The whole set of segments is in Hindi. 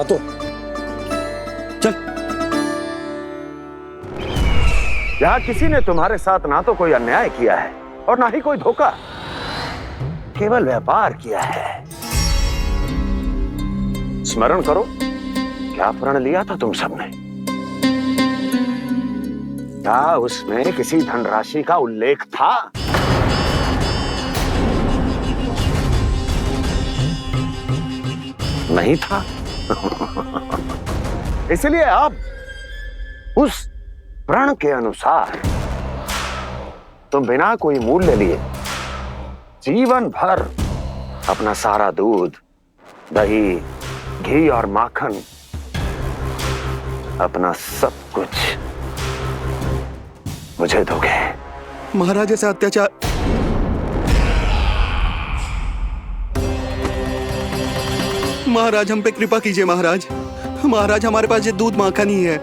तो चल। यहाँ किसी ने तुम्हारे साथ ना तो कोई अन्याय किया है और ना ही कोई धोखा, केवल व्यापार किया है। स्मरण करो, क्या प्रण लिया था तुम सबने? क्या उसमें किसी धनराशि का उल्लेख था? नहीं था। इसलिए अब उस प्रण के अनुसार तुम बिना कोई मूल्य लिए जीवन भर अपना सारा दूध, दही, घी और माखन, अपना सब कुछ मुझे दोगे। महाराज ऐसा अत्याचार। महाराज हम पे कृपा कीजिए महाराज। महाराज हमारे पास ये दूध माखन ही है।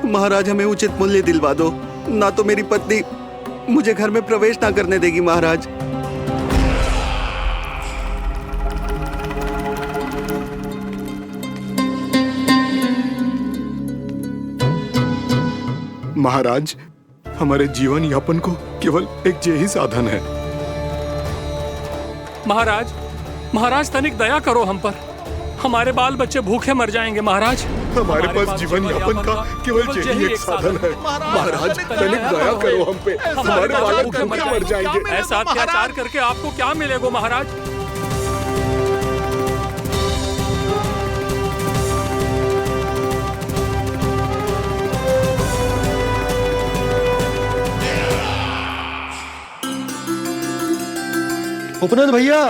महाराज हमें उचित मूल्य दिलवा दो, ना तो मेरी पत्नी मुझे घर में प्रवेश ना करने देगी महाराज। महाराज हमारे जीवन यापन को केवल एक यही साधन है। महाराज, महाराज तनिक दया करो हम पर। हमारे बाल बच्चे भूखे मर जाएंगे महाराज। हमारे पास जीवन यापन का केवल यही एक साधन है। महाराज तनिक दया करो हम पे, हमारे बालक भूखे मर जाएंगे। ऐसा अत्याचार करके आपको क्या मिलेगा महाराज? उपनंद भैया।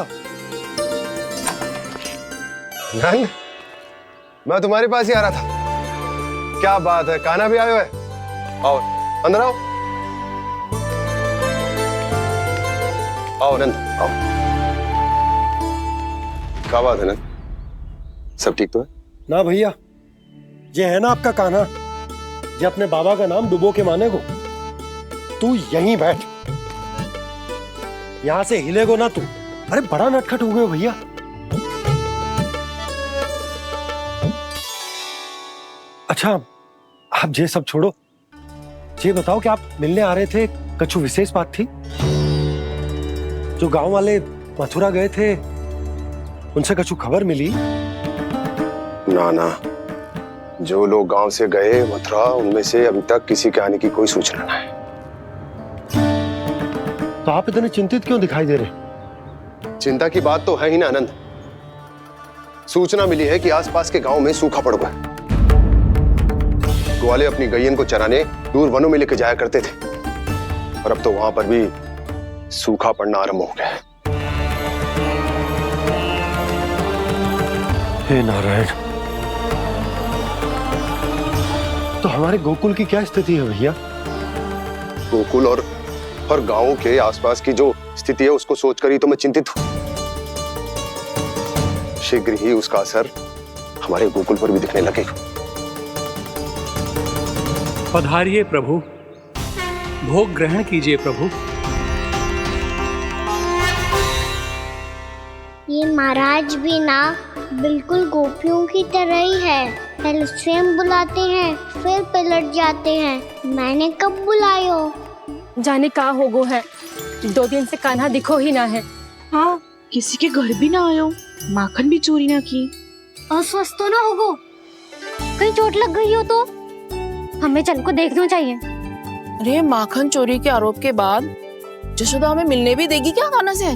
नंद, मैं तुम्हारे पास ही आ रहा था। क्या बात है, कान्हा भी आयो है? आओ अंदर आओ। आओ नंद आओ। क्या बात है नंद, सब ठीक तो है? ना भैया, ये है ना आपका कान्हा, ये अपने बाबा का नाम डुबो के माने को। तू यहीं बैठ, यहां से हिलेगो ना तू। अरे बड़ा नटखट हो गए हो भैया। अच्छा आप ये सब छोड़ो, ये बताओ कि आप मिलने आ रहे थे, कछु विशेष बात थी? जो गांव वाले मथुरा गए थे उनसे कछु खबर मिली? ना ना, जो लोग गांव से गए मथुरा, उनमें से अभी तक किसी के आने की कोई सूचना नहीं। तो आप इतने चिंतित क्यों दिखाई दे रहे? चिंता की बात तो है ही ना आनंद। सूचना मिली है कि आसपास के गांव में सूखा पड़ गया। ग्वाले अपनी गैयन को चराने दूर वनों में लेकर जाया करते थे, और अब तो वहां पर भी सूखा पड़ना आरंभ हो गया है। हे नारायण, तो हमारे गोकुल की क्या स्थिति है भैया? गोकुल और गांवों के आसपास की जो स्थिति है उसको सोचकर ही तो मैं चिंतित हूं। शीघ्र ही उसका असर हमारे गोकुल पर भी दिखने लगेगा। पधारिए प्रभु, भोग ग्रहण कीजिए प्रभु। ये महाराज भी ना बिल्कुल गोपियों की तरह ही है। पहले स्वयं बुलाते हैं, फिर पलट जाते हैं। मैंने कब बुलायो? जाने का होगो है, 2 दिन से कान्हा दिखो ही ना है। हाँ, किसी के घर भी ना आयो, माखन भी चोरी ना की। अस्वस्थ तो ना होगो, कहीं चोट लग गई हो तो? हमें चल को देखना चाहिए। अरे माखन चोरी के आरोप के बाद जशोदा हमें मिलने भी देगी क्या कान्हा से?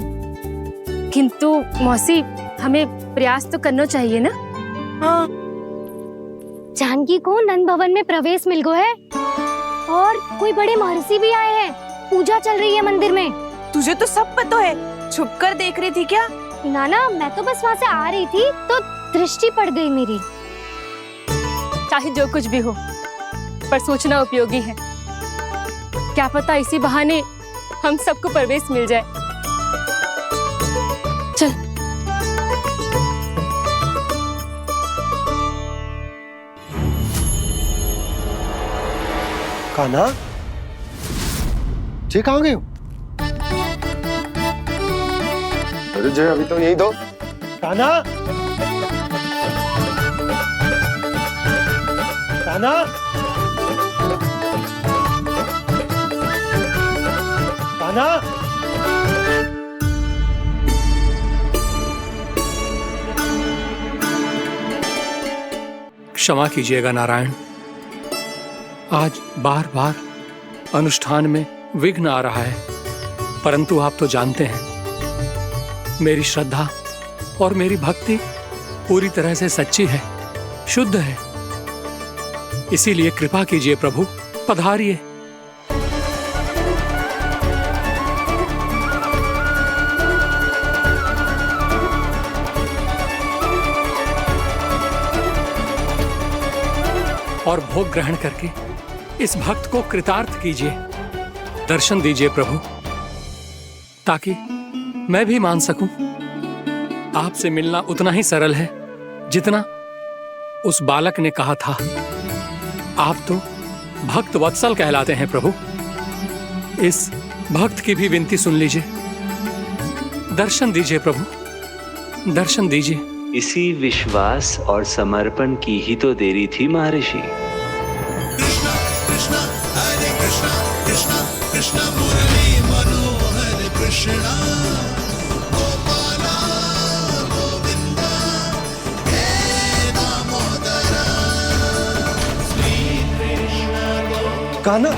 किंतु मौसी, हमें प्रयास तो करना चाहिए ना। हाँ, जानकी को नंद भवन में प्रवेश मिल गो है और कोई बड़े महर्षि भी आए हैं। पूजा चल रही है मंदिर में। तुझे तो सब पता है, छुप कर देख रही थी क्या? नाना, मैं तो बस वहाँ से आ रही थी तो दृष्टि पड़ गई मेरी। चाहे जो कुछ भी हो, पर सूचना उपयोगी है। क्या पता इसी बहाने हम सबको प्रवेश मिल जाए। चल। कान्हा, ये कहाँ गए हो? अरे जय, अभी तो यही दो। कान्हा, कान्हा, कान्हा, क्षमा कीजिएगा नारायण, आज बार बार अनुष्ठान में विघ्न आ रहा है, परंतु आप तो जानते हैं मेरी श्रद्धा और मेरी भक्ति पूरी तरह से सच्ची है, शुद्ध है। इसीलिए कृपा कीजिए प्रभु, पधारिए। और भोग ग्रहण करके इस भक्त को कृतार्थ कीजिए। दर्शन दीजिए प्रभु, ताकि मैं भी मान सकूं। आपसे मिलना उतना ही सरल है जितना उस बालक ने कहा था। आप तो भक्त वत्सल कहलाते हैं प्रभु। इस भक्त की भी विनती सुन लीजिए। दर्शन दीजिए प्रभु, दर्शन दीजिए। इसी विश्वास और समर्पण की ही तो देरी थी महर्षि। कृष्णा कृष्णा हरे कृष्णा कृष्णा कृष्णा मुरली मनोहर कृष्णा गोपाला गोविंदा हे दामोदरा श्री कृष्ण कान्हा,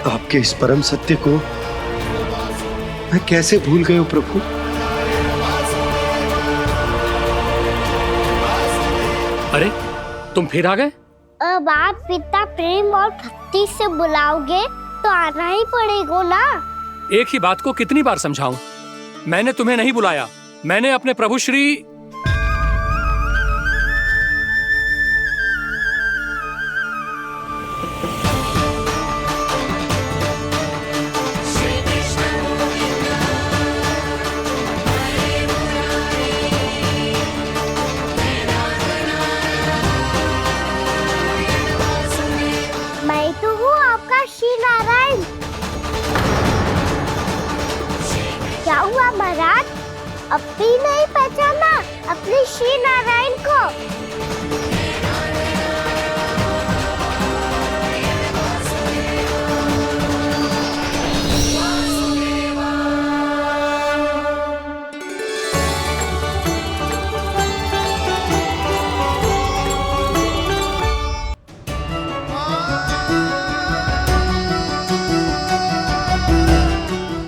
आपके इस परम सत्य को मैं कैसे भूल गया हूं प्रभु। अरे तुम फिर आ गए? अब आप इतना प्रेम और भक्ति से बुलाओगे तो आना ही पड़ेगा ना। एक ही बात को कितनी बार समझाऊं? मैंने तुम्हें नहीं बुलाया, मैंने अपने प्रभु श्री मैं तो हूँ आपका श्री नारायण। क्या हुआ महाराज, अब भी नहीं पहचाना अपने श्री नारायण को?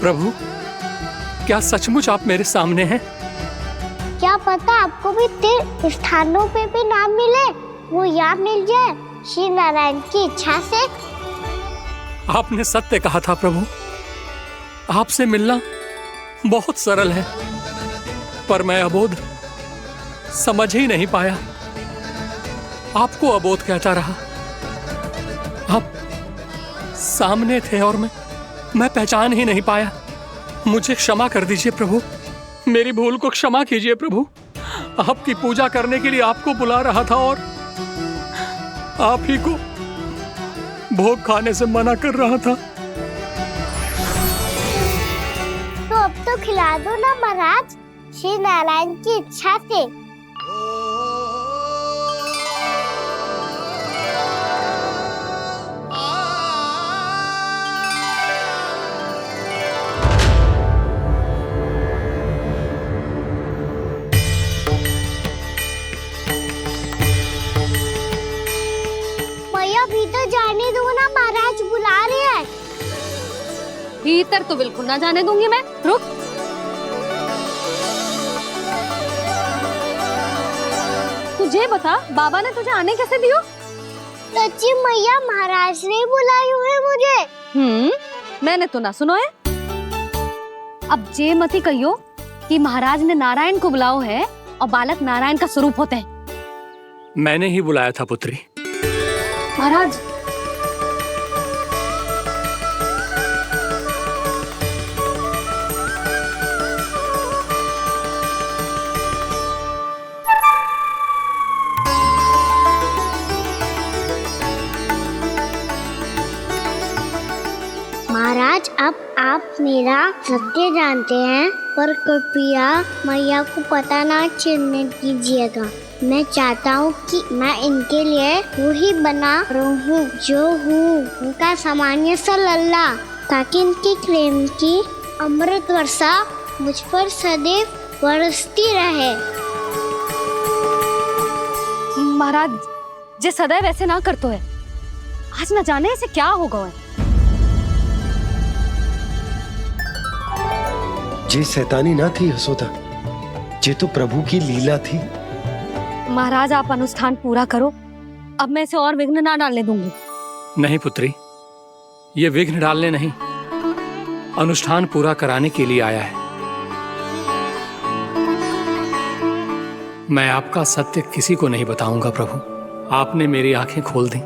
प्रभु, क्या सचमुच आप मेरे सामने हैं? क्या पता आपको भी तीर्थ स्थानों पे भी नाम मिले, वो यहाँ मिल जाए श्री नारायण की इच्छा से। आपने सत्य कहा था प्रभु, आपसे मिलना बहुत सरल है, पर मैं अबोध समझ ही नहीं पाया। आपको अबोध कहता रहा। आप सामने थे और मैं पहचान ही नहीं पाया। मुझे क्षमा कर दीजिए प्रभु, मेरी भूल को क्षमा कीजिए प्रभु। आपकी पूजा करने के लिए आपको बुला रहा था और आप ही को भोग खाने से मना कर रहा था। तो अब तो खिला दो ना महाराज, श्री नारायण की इच्छा से। भीतर जाने दो ना, महाराज बुला रहे हैं। भीतर तो बिल्कुल ना जाने दूंगी मैं। रुक। तुझे बता, बाबा ने तुझे आने कैसे दियो? सच्ची मैया, महाराज ने बुलाई हुई मुझे। मैंने तो ना सुनो है। अब जे मती कहियो कि महाराज ने नारायण को बुलाओ है और बालक नारायण का स्वरूप होते हैं। मैंने ही बुलाया था पुत्री। महाराज, महाराज अब आप मेरा सत्य जानते हैं, पर कृपया मैया को पता ना चलने दीजिएगा। मैं चाहता हूँ कि मैं इनके लिए वही बना रहूँ जो हूँ, उनका सामान्य सा लल्ला, ताकि इनके प्रेम की अमृत वर्षा मुझ पर सदैव बरसती रहे। महाराज जे सदैव ऐसे ना करतो है, आज न जाने इसे क्या होगा है। जे शैतानी ना थी यशोदा, जे तो प्रभु की लीला थी। महाराज आप अनुष्ठान पूरा करो, अब मैं इसे और विघ्न ना डालने दूंगी। नहीं पुत्री, ये विघ्न डालने नहीं, अनुष्ठान पूरा कराने के लिए आया है। मैं आपका सत्य किसी को नहीं बताऊंगा प्रभु। आपने मेरी आंखें खोल दी,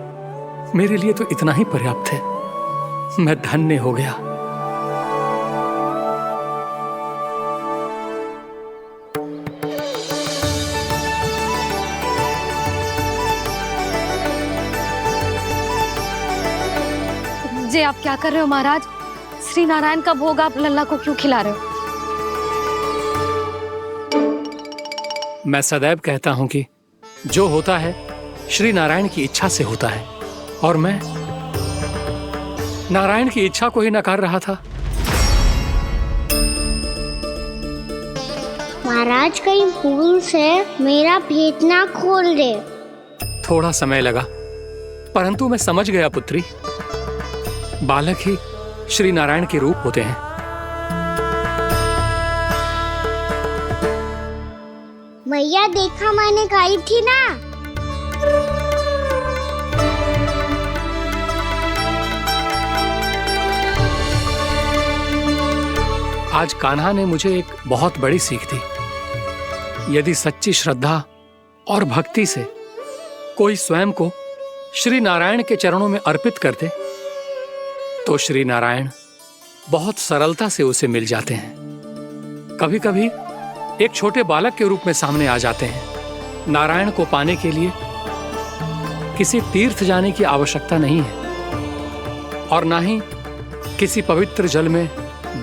मेरे लिए तो इतना ही पर्याप्त है। मैं धन्य हो गया। जे आप क्या कर रहे हो महाराज? श्री नारायण का भोग आप लल्ला को क्यों खिला रहे हो? मैं सदैव कहता हूं कि जो होता है श्री नारायण की इच्छा से होता है, और मैं नारायण की इच्छा को ही नकार रहा था। महाराज कहीं भूल से मेरा भेद ना खोल दे। थोड़ा समय लगा, परंतु मैं समझ गया पुत्री। बालक ही श्री नारायण के रूप होते हैं। मैया देखा मैंने खाई थी ना। आज कान्हा ने मुझे एक बहुत बड़ी सीख दी। यदि सच्ची श्रद्धा और भक्ति से कोई स्वयं को श्री नारायण के चरणों में अर्पित कर दे, तो श्री नारायण बहुत सरलता से उसे मिल जाते हैं। कभी कभी एक छोटे बालक के रूप में सामने आ जाते हैं। नारायण को पाने के लिए किसी तीर्थ जाने की आवश्यकता नहीं है, और ना ही किसी पवित्र जल में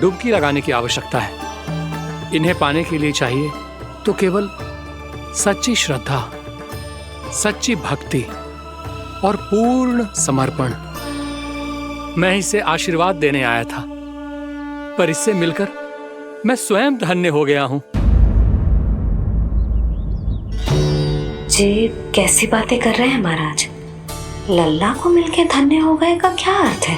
डुबकी लगाने की आवश्यकता है। इन्हें पाने के लिए चाहिए तो केवल सच्ची श्रद्धा, सच्ची भक्ति और पूर्ण समर्पण। मैं इसे आशीर्वाद देने आया था, पर इससे मिलकर मैं स्वयं धन्य हो गया हूं। जी कैसी बातें कर रहे हैं महाराज? लल्ला को मिलके धन्य हो गए का क्या अर्थ है?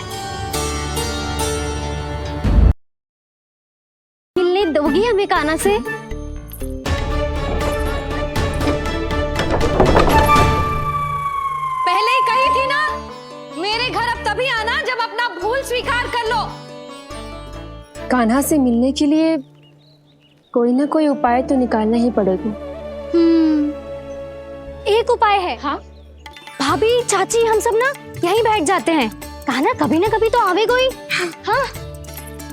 मिलने दोगी हमें कान्हा से? पहले ही कही थी ना, मेरे घर अब तभी आना जब अपना भूल स्वीकार कर लो। कान्हा से मिलने के लिए कोई ना कोई उपाय तो निकालना ही पड़ेगा। एक उपाय है। हाँ? भाभी, चाची, हम सब ना यहीं बैठ जाते हैं। कान्हा कभी ना कभी तो आवेगा ही। हाँ?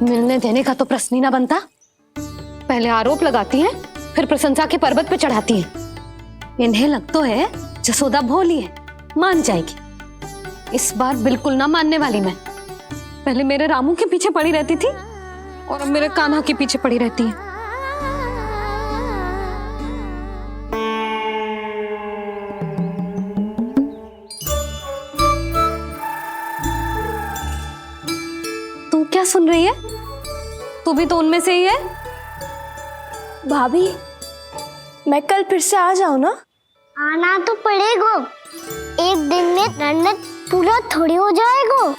मिलने देने का तो प्रश्न ही ना बनता। पहले आरोप लगाती हैं, फिर प्रशंसा के पर्वत पे चढ़ाती हैं। इन्हें लगता है जसोदा भोली है, मान जाएगी। इस बार बिल्कुल ना मानने वाली मैं। पहले मेरे रामू के पीछे पड़ी रहती थी और अब मेरे कान्हा के पीछे पड़ी रहती है। तू क्या सुन रही है? तू भी तो उनमें से ही है। भाभी, मैं कल फिर से आ जाऊं ना? आना तो पड़ेगा। एक दिन में रन्नत पूरा थोड़ी हो जाएगा।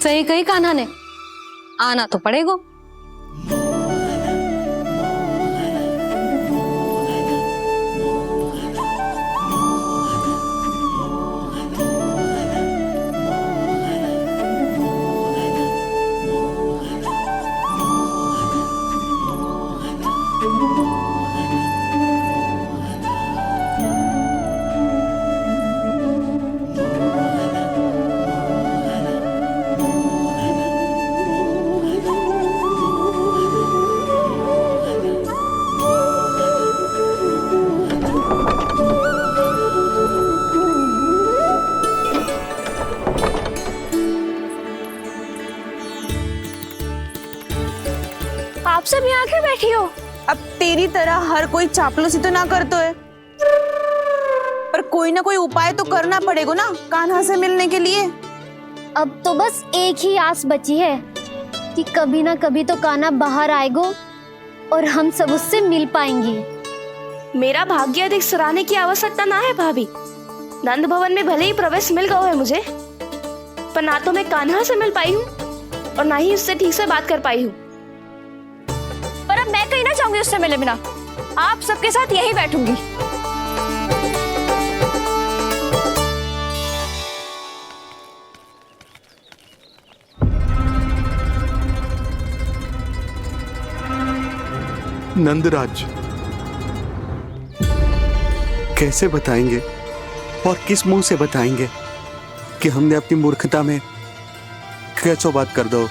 सही कही कान्हा ने, आना तो पड़ेगा। आप सब यहाँ क्यों बैठी हो? अब तेरी तरह हर कोई चापलूसी तो ना करतो है, पर कोई ना कोई उपाय तो करना पड़ेगा ना कान्हा से मिलने के लिए। अब तो बस एक ही आस बची है कि कभी ना कभी तो कान्हा बाहर आएगो और हम सब उससे मिल पाएंगे। मेरा भाग्य अधिक सराहने की आवश्यकता ना है भाभी। नंद भवन में भले ही प्रवेश मिल गया है मुझे, पर ना तो मैं कान्हा से मिल पाई हूँ और ना ही उससे ठीक से बात कर पाई हूँ। पर अब मैं कहीं ना चाहूंगी उससे मिले बिना। आप सबके साथ यहीं बैठूंगी। नंदराज, कैसे बताएंगे और किस मुंह से बताएंगे कि हमने अपनी मूर्खता में कैसो बात कर दो।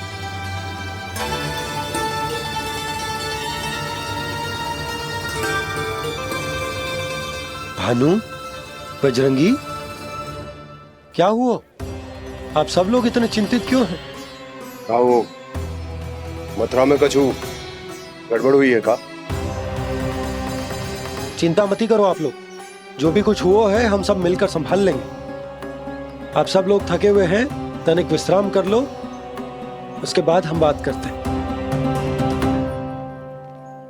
भानु, बजरंगी, क्या हुआ? आप सब लोग इतने चिंतित क्यों हैं? आओ, मथुरा में कछु गड़बड़ हुई है का? चिंता मत करो आप लोग, जो भी कुछ हुआ है हम सब मिलकर संभाल लेंगे। आप सब लोग थके हुए हैं, तनिक विश्राम कर लो, उसके बाद हम बात करते हैं।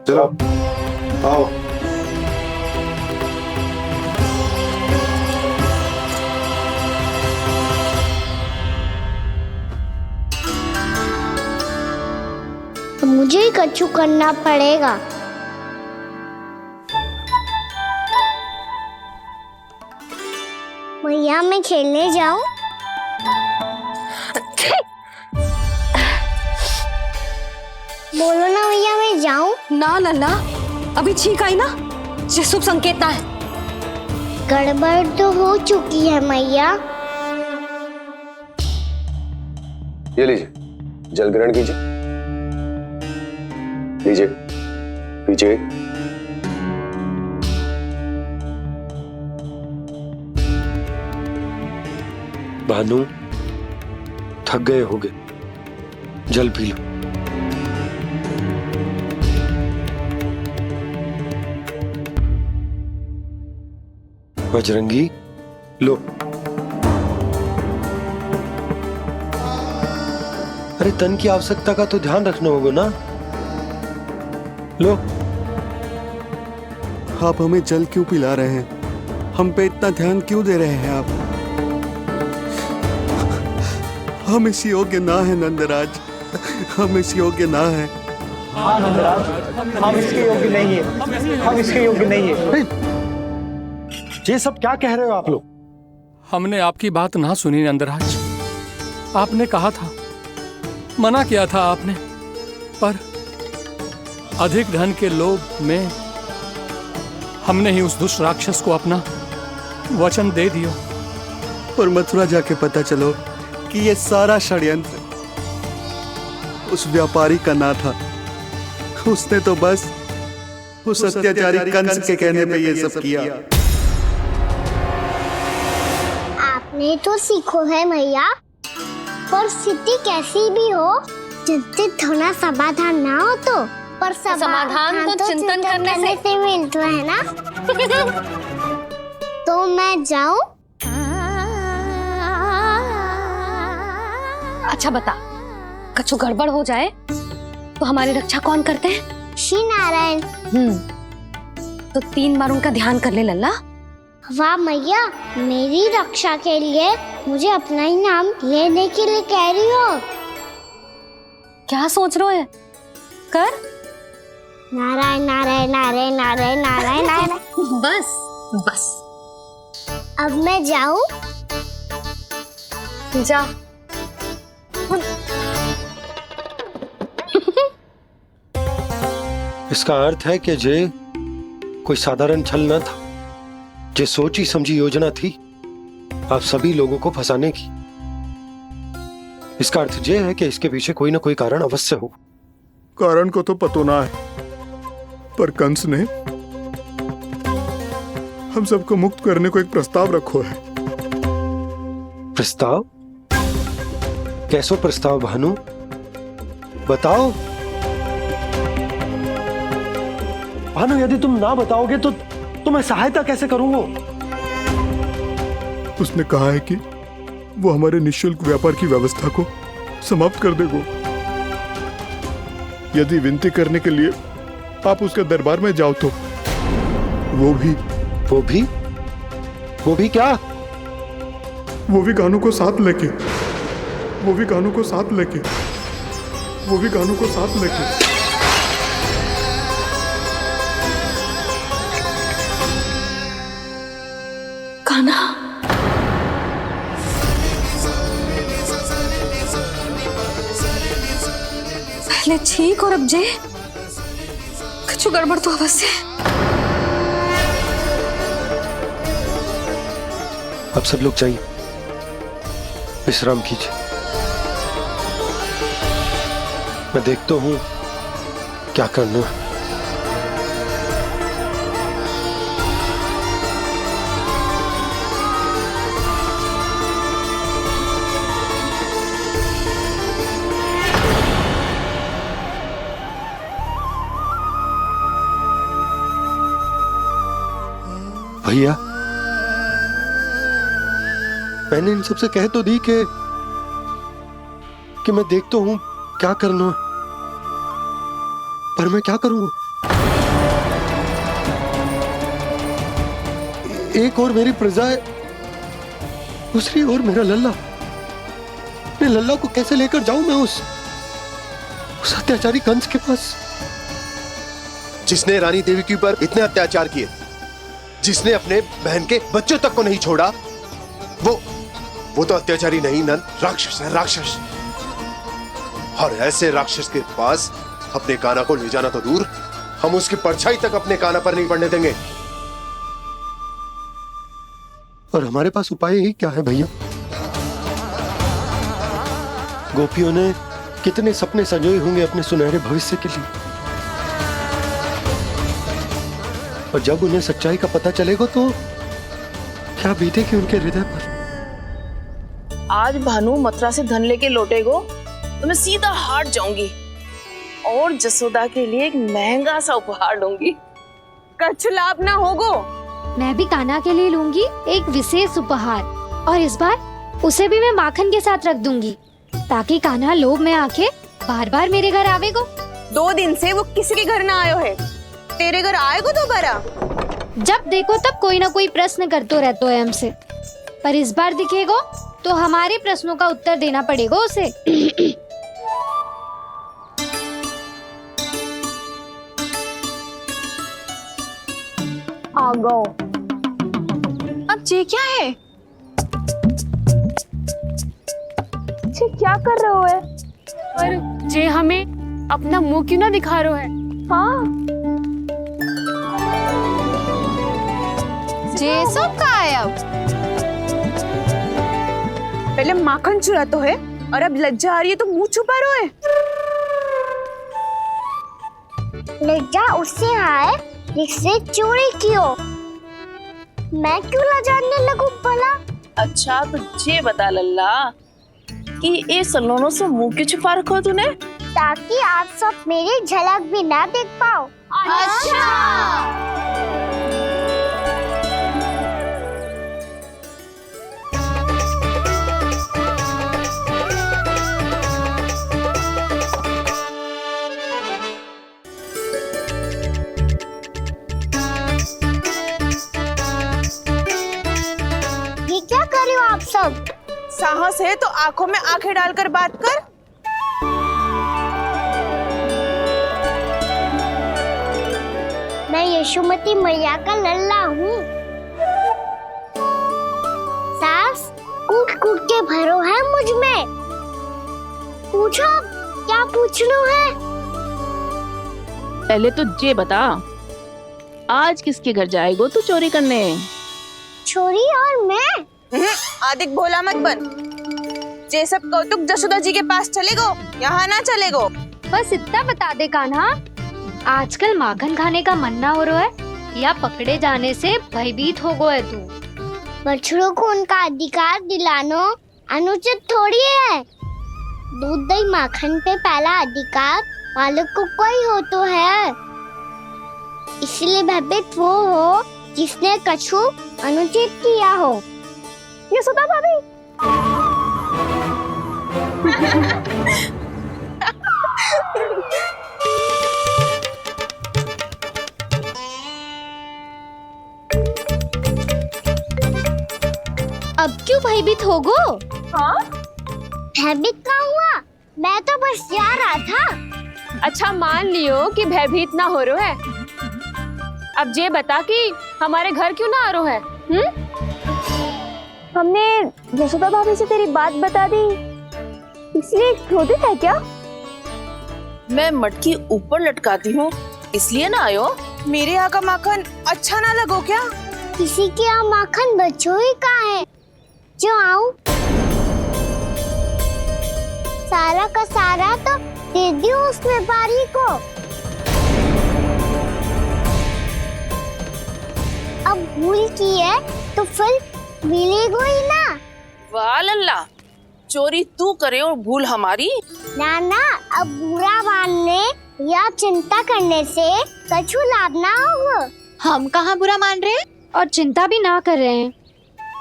चलो, आओ। मुझे ही कछु करना पड़ेगा। भैया मैं खेलने जाऊं? बोलो ना भैया मैं जाऊं? ना लल्ला, अभी छींक आई ना, ये शुभ संकेत ना है। गड़बड़ तो हो चुकी है मैया। ये लीजिए, जल ग्रहण कीजिए। लीजिए, पीछे। भानु, थक गए होगे, जल पी लो। बजरंगी, लो। अरे तन की आवश्यकता का तो ध्यान रखना होगा ना, लो। आप हमें जल क्यों पिला रहे हैं? हम पे इतना ध्यान क्यों दे रहे हैं आप? हम इस योग्य ना है नंदराज, हम इस योग्य ना है। हाँ नंदराज, हम इसके योग्य नहीं है, हम इसके योग्य नहीं है। ये सब क्या कह रहे हो आप लोग? हमने आपकी बात ना सुनी नंदराज। आपने कहा था, मना किया था आपने, पर अधिक धन के लोभ में हमने ही उस दुष्ट राक्षस को अपना वचन दे दिया। पर मथुरा जाके पता चलो कि ये सारा षड्यंत्र उस व्यापारी का ना था। उसने तो बस उस अत्याचारी कंस के कहने पे ये सब किया। आपने तो सीखो है भैया, पर स्थिति कैसी भी हो, चिंतित होना समाधान ना हो तो, पर समाधान तो चिंतन करने से मिलता है ना। तो मैं जाऊं? अच्छा बता, कछु गड़बड़ हो जाए तो हमारी रक्षा कौन करते हैं? श्री नारायण। तो 3 बार उनका ध्यान कर ले लल्ला। वाह मैया, मेरी रक्षा के लिए मुझे अपना ही नाम लेने के लिए कह रही हो? क्या सोच रहे हो? कर। नारायण नारायण नारायण नारायण नारायण नारायण। बस बस। अब मैं जाऊं? जा। इसका अर्थ है कि जे कोई साधारण छल न था, जे सोची समझी योजना थी आप सभी लोगों को फंसाने की। इसका अर्थ ये है कि इसके पीछे कोई ना कोई कारण अवश्य हो। कारण को तो पतो ना है, पर कंस ने हम सबको मुक्त करने को एक प्रस्ताव रखो है। प्रस्ताव? कैसो प्रस्ताव भानु, बताओ। भानु यदि तुम ना बताओगे तो मैं सहायता कैसे करूं? उसने कहा है कि वो हमारे निःशुल्क व्यापार की व्यवस्था को समाप्त कर देगा। यदि विनती करने के लिए आप उसके दरबार में जाओ तो वो भी क्या? वो भी कानों को साथ लेके कान्हा, पहले ठीक और अब जे कुछ गड़बड़ तो अवश्य है। अब सब लोग जाइए, विश्राम कीजिए। मैं देखता हूं क्या करना है। भैया, मैंने इन सबसे कह तो दी कि मैं देखता हूं क्या करना, पर मैं क्या करूं? एक और मेरी प्रजा है, दूसरी ओर मेरा लल्ला। मैं लल्ला को कैसे लेकर जाऊं मैं उस अत्याचारी कंस के पास? जिसने रानी देवी के ऊपर इतने अत्याचार किए, जिसने अपने बहन के बच्चों तक को नहीं छोड़ा, वो तो अत्याचारी नहीं नंद, राक्षस है, राक्षस। और ऐसे राक्षस के पास अपने कान्हा को ले जाना तो दूर, हम उसकी परछाई तक अपने कान्हा पर नहीं पड़ने देंगे। और हमारे पास उपाय ही क्या है भैया? गोपियों ने कितने सपने संजोए होंगे अपने सुनहरे भविष्य के लिए, और जब उन्हें सच्चाई का पता चलेगा तो क्या बीतेगी उनके हृदय पर? आज भानु मथुरा से धन लेके लौटेगो तो मैं सीधा हाट जाऊंगी और जसोदा के लिए एक महंगा सा उपहार दूंगी। कछु लाभ ना होगो। मैं भी कान्हा के लिए लूंगी एक विशेष उपहार, और इस बार उसे भी मैं माखन के साथ रख दूंगी, ताकि कान्हा लोभ में आके बार बार मेरे घर आवेगो। 2 दिन से वो किसी के घर ना आयो है, तेरे घर आएगो दोबारा? जब देखो तब कोई ना कोई प्रश्न करते रहते है हमसे, पर इस बार दिखेगो तो हमारे प्रश्नों का उत्तर देना पड़ेगा उसे। आ गो। अब ये क्या है? ये क्या कर रहे हो है? पर जे हमें अपना मुंह क्यों ना दिखा रहे है? हाँ, जे सब का है अब? पहले माखन चुरा तो है और अब लज्जा आ रही है तो मुंह छुपा रहे है। लज्जा उससे आए जिससे चोरी की हो। मैं क्यों लजाने लगूं भला? अच्छा तो ये बता लल्ला कि ये सलोनों से मुंह क्यों छुपा रखो तूने? ताकि आप सब मेरी झलक भी ना देख पाओ। अच्छा। ये क्या कर रहे हो आप सब? साहस है तो आंखों में आंखें डालकर बात कर। मैं यशोमती मैया का लल्ला हूँ। सास कूट कूट के भरो है मुझ में। पूछो क्या पूछना है? पहले तो ये बता, आज किसके घर जाएगो तू चोरी करने? छोरी और मैं? आदिक भोला मत बन। ये सब कौतुक जसोदा जी के पास चलेगो, यहाँ ना चलेगो। बस इतना बता दे कान्हा, आजकल माखन खाने का मन ना हो रहा है या पकड़े जाने से भयभीत हो गया है तू? बछड़ों को उनका अधिकार दिलाना अनुचित थोड़ी है। दूध दही माखन पे पहला अधिकार मालिक को कोई हो तो है। इसलिए भयभीत वो हो जिसने कछु अनुचित किया हो। यशोदा भाभी। अब क्यों भयभीत हो गो? हाँ? भयभीत का हुआ? मैं तो बस जा रहा था। अच्छा मान लियो कि भयभीत ना हो रो है। अब ये बता कि हमारे घर क्यों ना आ रो है? हमने यशोदा भाभी से तेरी बात बता दी, इसलिए क्रोधित है क्या? मैं मटकी ऊपर लटकाती हूँ इसलिए ना आयो। मेरे यहाँ का माखन अच्छा ना लगो क्या? किसी के यहाँ माखन बचो ही कहाँ है जो आऊं? सारा का सारा तो दे दियो उस व्यापारी को। अब भूल की है तो फिर मिलेगा ही ना। वाह लल्ला, चोरी तू करे और भूल हमारी। ना ना, अब बुरा मानने या चिंता करने से कछु लाभ ना होगा। हम कहाँ बुरा मान रहे हैं और चिंता भी ना कर रहे हैं।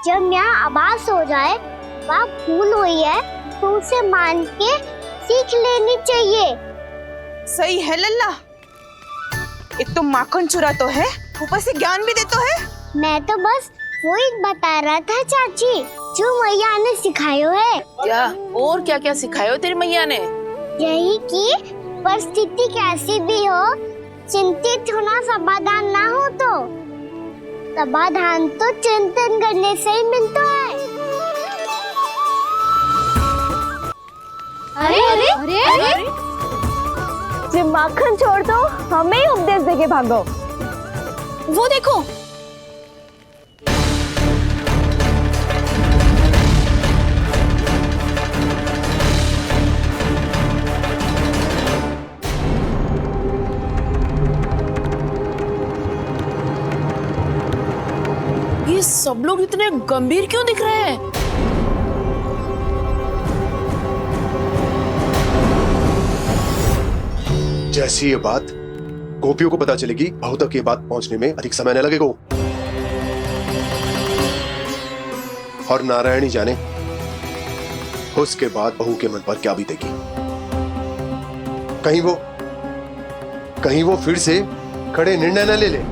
जब यहाँ आभास हो जाए वहाँ भूल हुई है तो उसे मान के सीख लेनी चाहिए। सही है लल्ला, एक तो माखन चुरा तो है, ऊपर से ज्ञान भी दे तो है। मैं तो बस वही बता रहा था चाची जो मैया ने सिखायो है। क्या और क्या क्या सिखायो तेरी मैया ने? यही कि परिस्थिति कैसी भी हो, चिंतित होना समाधान ना हो तो समाधान तो चिंतन करने से ही मिलता है। अरे अरे अरे, अरे? जो माखन छोड़ दो, हमें ही उपदेश देके भागो। वो देखो, ये सब लोग इतने गंभीर क्यों दिख रहे हैं? जैसी ये बात गोपियों को पता चलेगी, बहू तक ये बात पहुंचने में अधिक समय न लगेगा। और नारायणी जाने उसके बाद बहू के मन पर क्या बीतेगी। कहीं वो फिर से खड़े निर्णय न ले ले।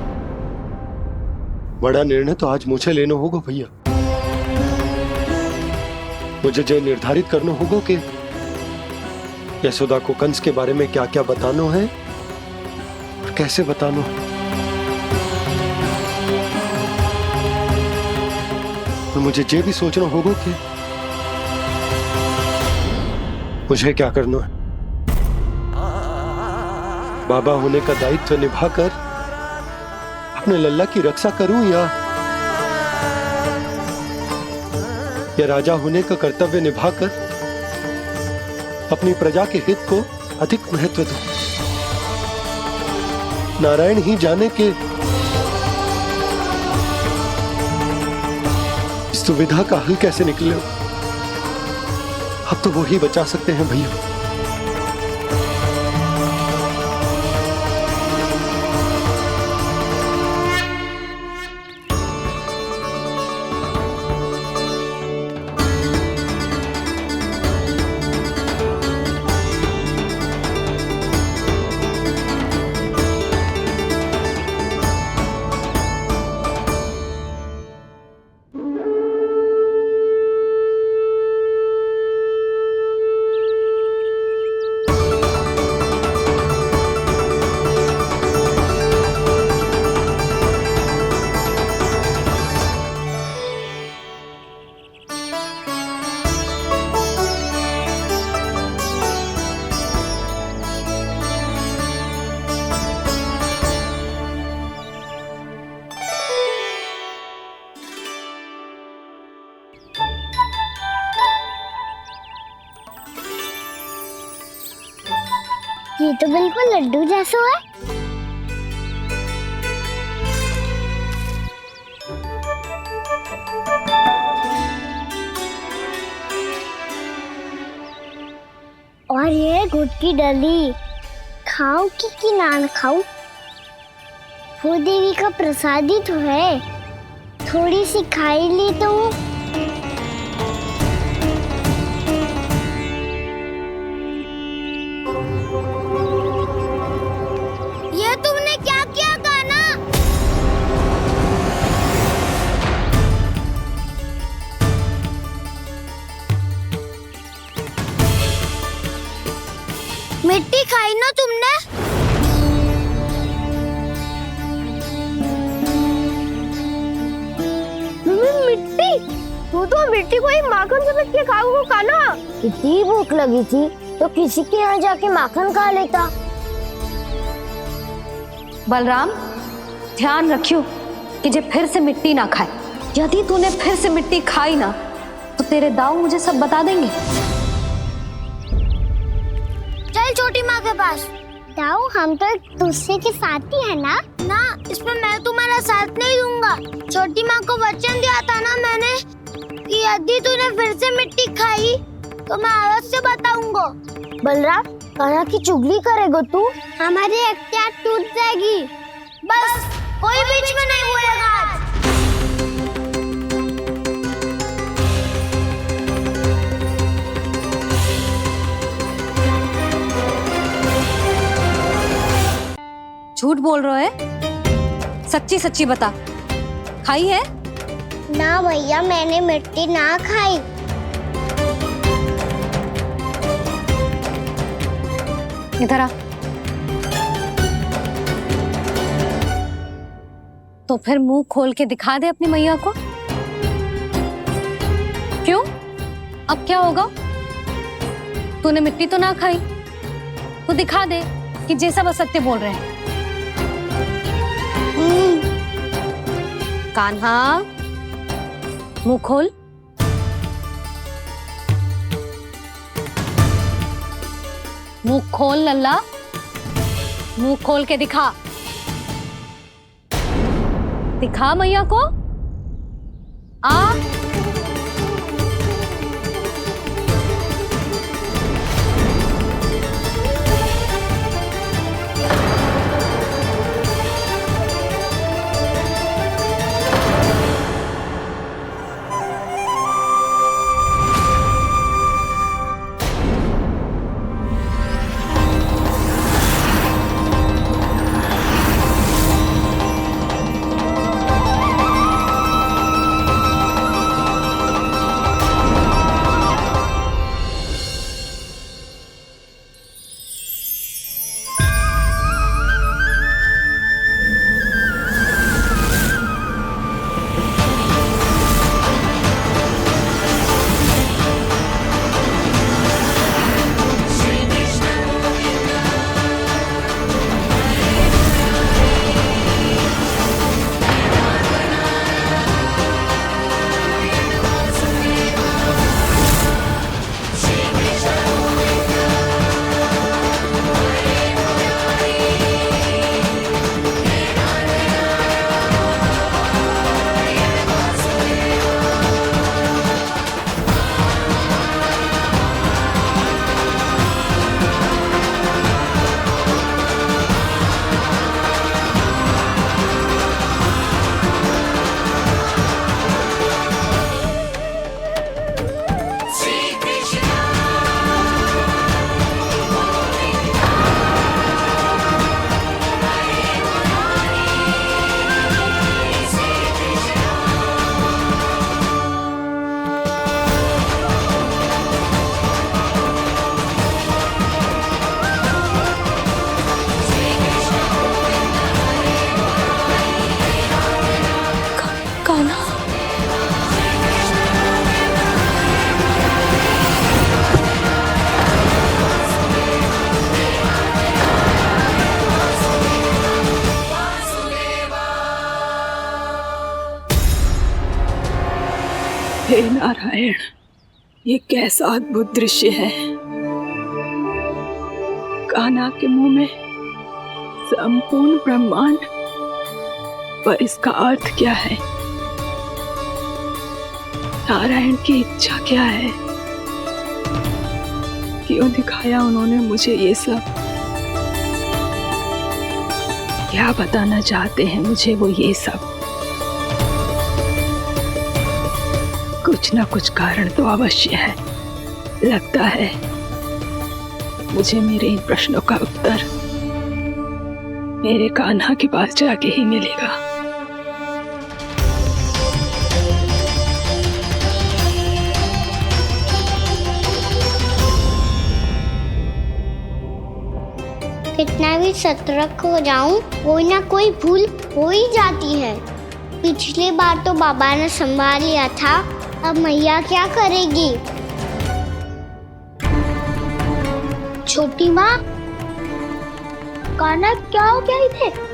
बड़ा निर्णय तो आज मुझे लेना होगा भैया। मुझे जो निर्धारित करना होगा कि यशोदा को कंस के बारे में क्या क्या बताना है और कैसे बताना है। और मुझे ये भी सोचना होगा कि मुझे क्या करना है। बाबा होने का दायित्व निभाकर अपने लल्ला की रक्षा करूं या राजा होने का कर्तव्य निभाकर अपनी प्रजा के हित को अधिक महत्व दूं। नारायण ही जाने के इस दुविधा का हल कैसे निकले। अब तो वो ही बचा सकते हैं भैया। ये तो बिल्कुल लड्डू जैसा है। और ये गुड़ की डली खाऊं कि ना खाऊं? वो देवी का प्रसाद ही तो है, थोड़ी सी खाई ली तो। ये तुमने क्या किया कान्हा? मिट्टी खाई ना तुमने? मिट्टी? तू तो मिट्टी को ही माखन समझ के खाओगे कान्हा। इतनी भूख लगी थी तो किसी के यहाँ जाके माखन खा लेता। बलराम, ध्यान रखियो कि जे फिर से मिट्टी ना खाए। यदि तूने फिर से मिट्टी खाई ना तो तेरे दाऊ मुझे सब बता देंगे। चल छोटी माँ के पास। दाऊ, हम तो एक दूसरे के साथी है ना? ना, इसमें मैं तुम्हारा साथ नहीं दूंगा। छोटी माँ को वचन दिया था ना मैंने कि यदि तूने फिर से मिट्टी खाई तो मैं अवश्य बताऊंगा। बलराम, कान्हा की चुगली करेगा तू? हमारी अख्तियार टूट जाएगी। बस कोई बीच में नहीं बोलेगा आज। झूठ बोल रहा है, सच्ची सच्ची बता, खाई है? ना भैया, मैंने मिट्टी ना खाई। इधर आ। तो फिर मुंह खोल के दिखा दे अपनी मैया को। क्यों? अब क्या होगा? तूने मिट्टी तो ना खाई, तो दिखा दे कि जे सब असत्य बोल रहे हैं। कान्हा, मुंह खोल। मुंह खोल लल्ला, मुंह खोल के दिखा। दिखा मैया को। आ हे नारायण, ये कैसा अद्भुत दृश्य है। कान्हा के मुंह में संपूर्ण ब्रह्मांड, पर इसका अर्थ क्या है? नारायण की इच्छा क्या है? क्यों दिखाया उन्होंने मुझे ये सब? क्या बताना चाहते हैं मुझे वो ये सब? कुछ ना कुछ कारण तो अवश्य है। लगता है मुझे मेरे इन प्रश्नों का उत्तर मेरे कान्हा के पास जाके ही मिलेगा। कितना भी सतर्क हो जाऊं, कोई ना कोई भूल हो ही जाती है। पिछली बार तो बाबा ने संभाल लिया था, अब मैया क्या करेगी? छोटी माँ, कान्हा क्या हो गया इधर?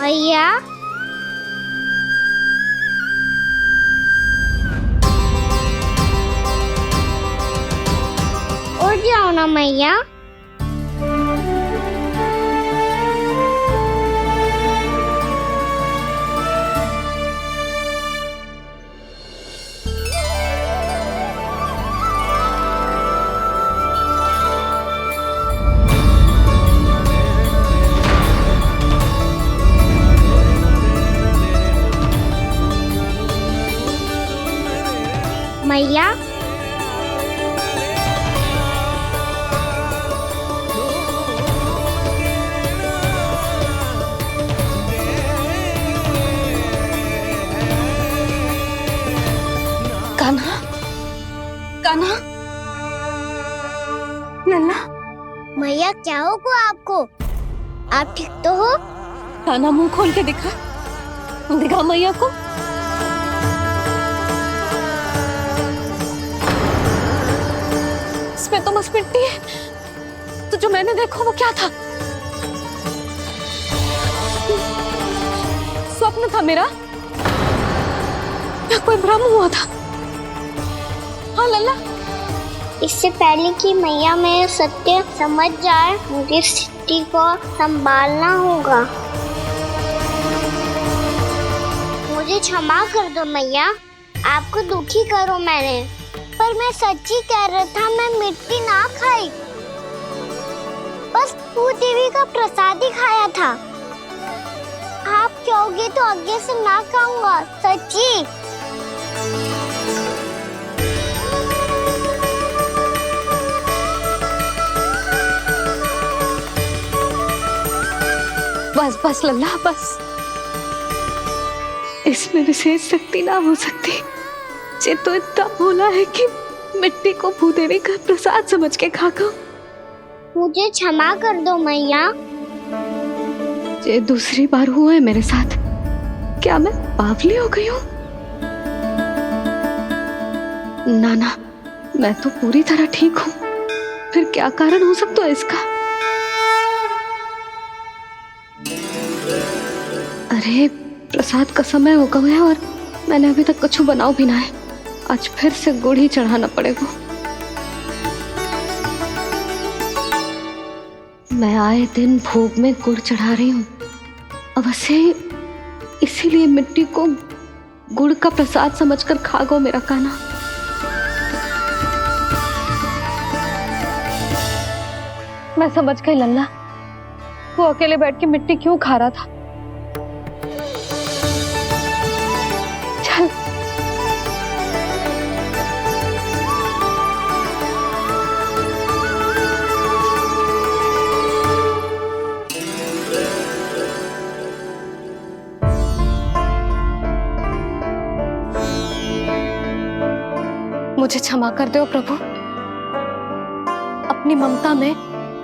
मैया, उठ जाओ ना मैया। मैया, कान्हा, कान्हा, नन्ना। मैया क्या होगा आपको? आप ठीक तो हो? कान्हा मुंह खोल के दिखा, दिखा मैया को। इसमें तो बस मिट्टी है, तो जो मैंने देखा वो क्या था? स्वप्न था मेरा या कोई भ्रम हुआ था? हाँ लल्ला, इससे पहले कि मैया मेरे सत्य समझ जाए, मुझे स्थिति को संभालना होगा। मुझे क्षमा कर दो मैया, आपको दुखी करो मैंने, पर मैं सच्ची कह रहा था, मैं मिट्टी ना खाई, बस तू देवी का प्रसाद ही खाया था। आप कहोगे तो आगे से ना खाऊंगा, सच्ची। बस बस लल्ला, बस। इसमें विशेष शक्ति ना हो सकती। ये तो इतना भोला है कि मिट्टी को भूदेवी का प्रसाद समझ के खागा। मुझे क्षमा कर दो मैया। ये दूसरी बार हुआ है मेरे साथ। क्या मैं बावली हो गई हूँ? ना, मैं तो पूरी तरह ठीक हूँ। फिर क्या कारण हो सकता है इसका? अरे प्रसाद का समय हो गया है और मैंने अभी तक कुछ बनाओ भी ना है। आज फिर से गुड़ ही चढ़ाना पड़ेगा। मैं आए दिन भोग में गुड़ चढ़ा रही हूँ, अवश्य इसीलिए मिट्टी को गुड़ का प्रसाद समझकर खागो मेरा कान्हा। मैं समझ गई लल्ला, वो अकेले बैठ के मिट्टी क्यों खा रहा था। चल मुझे क्षमा कर दो प्रभु। अपनी ममता में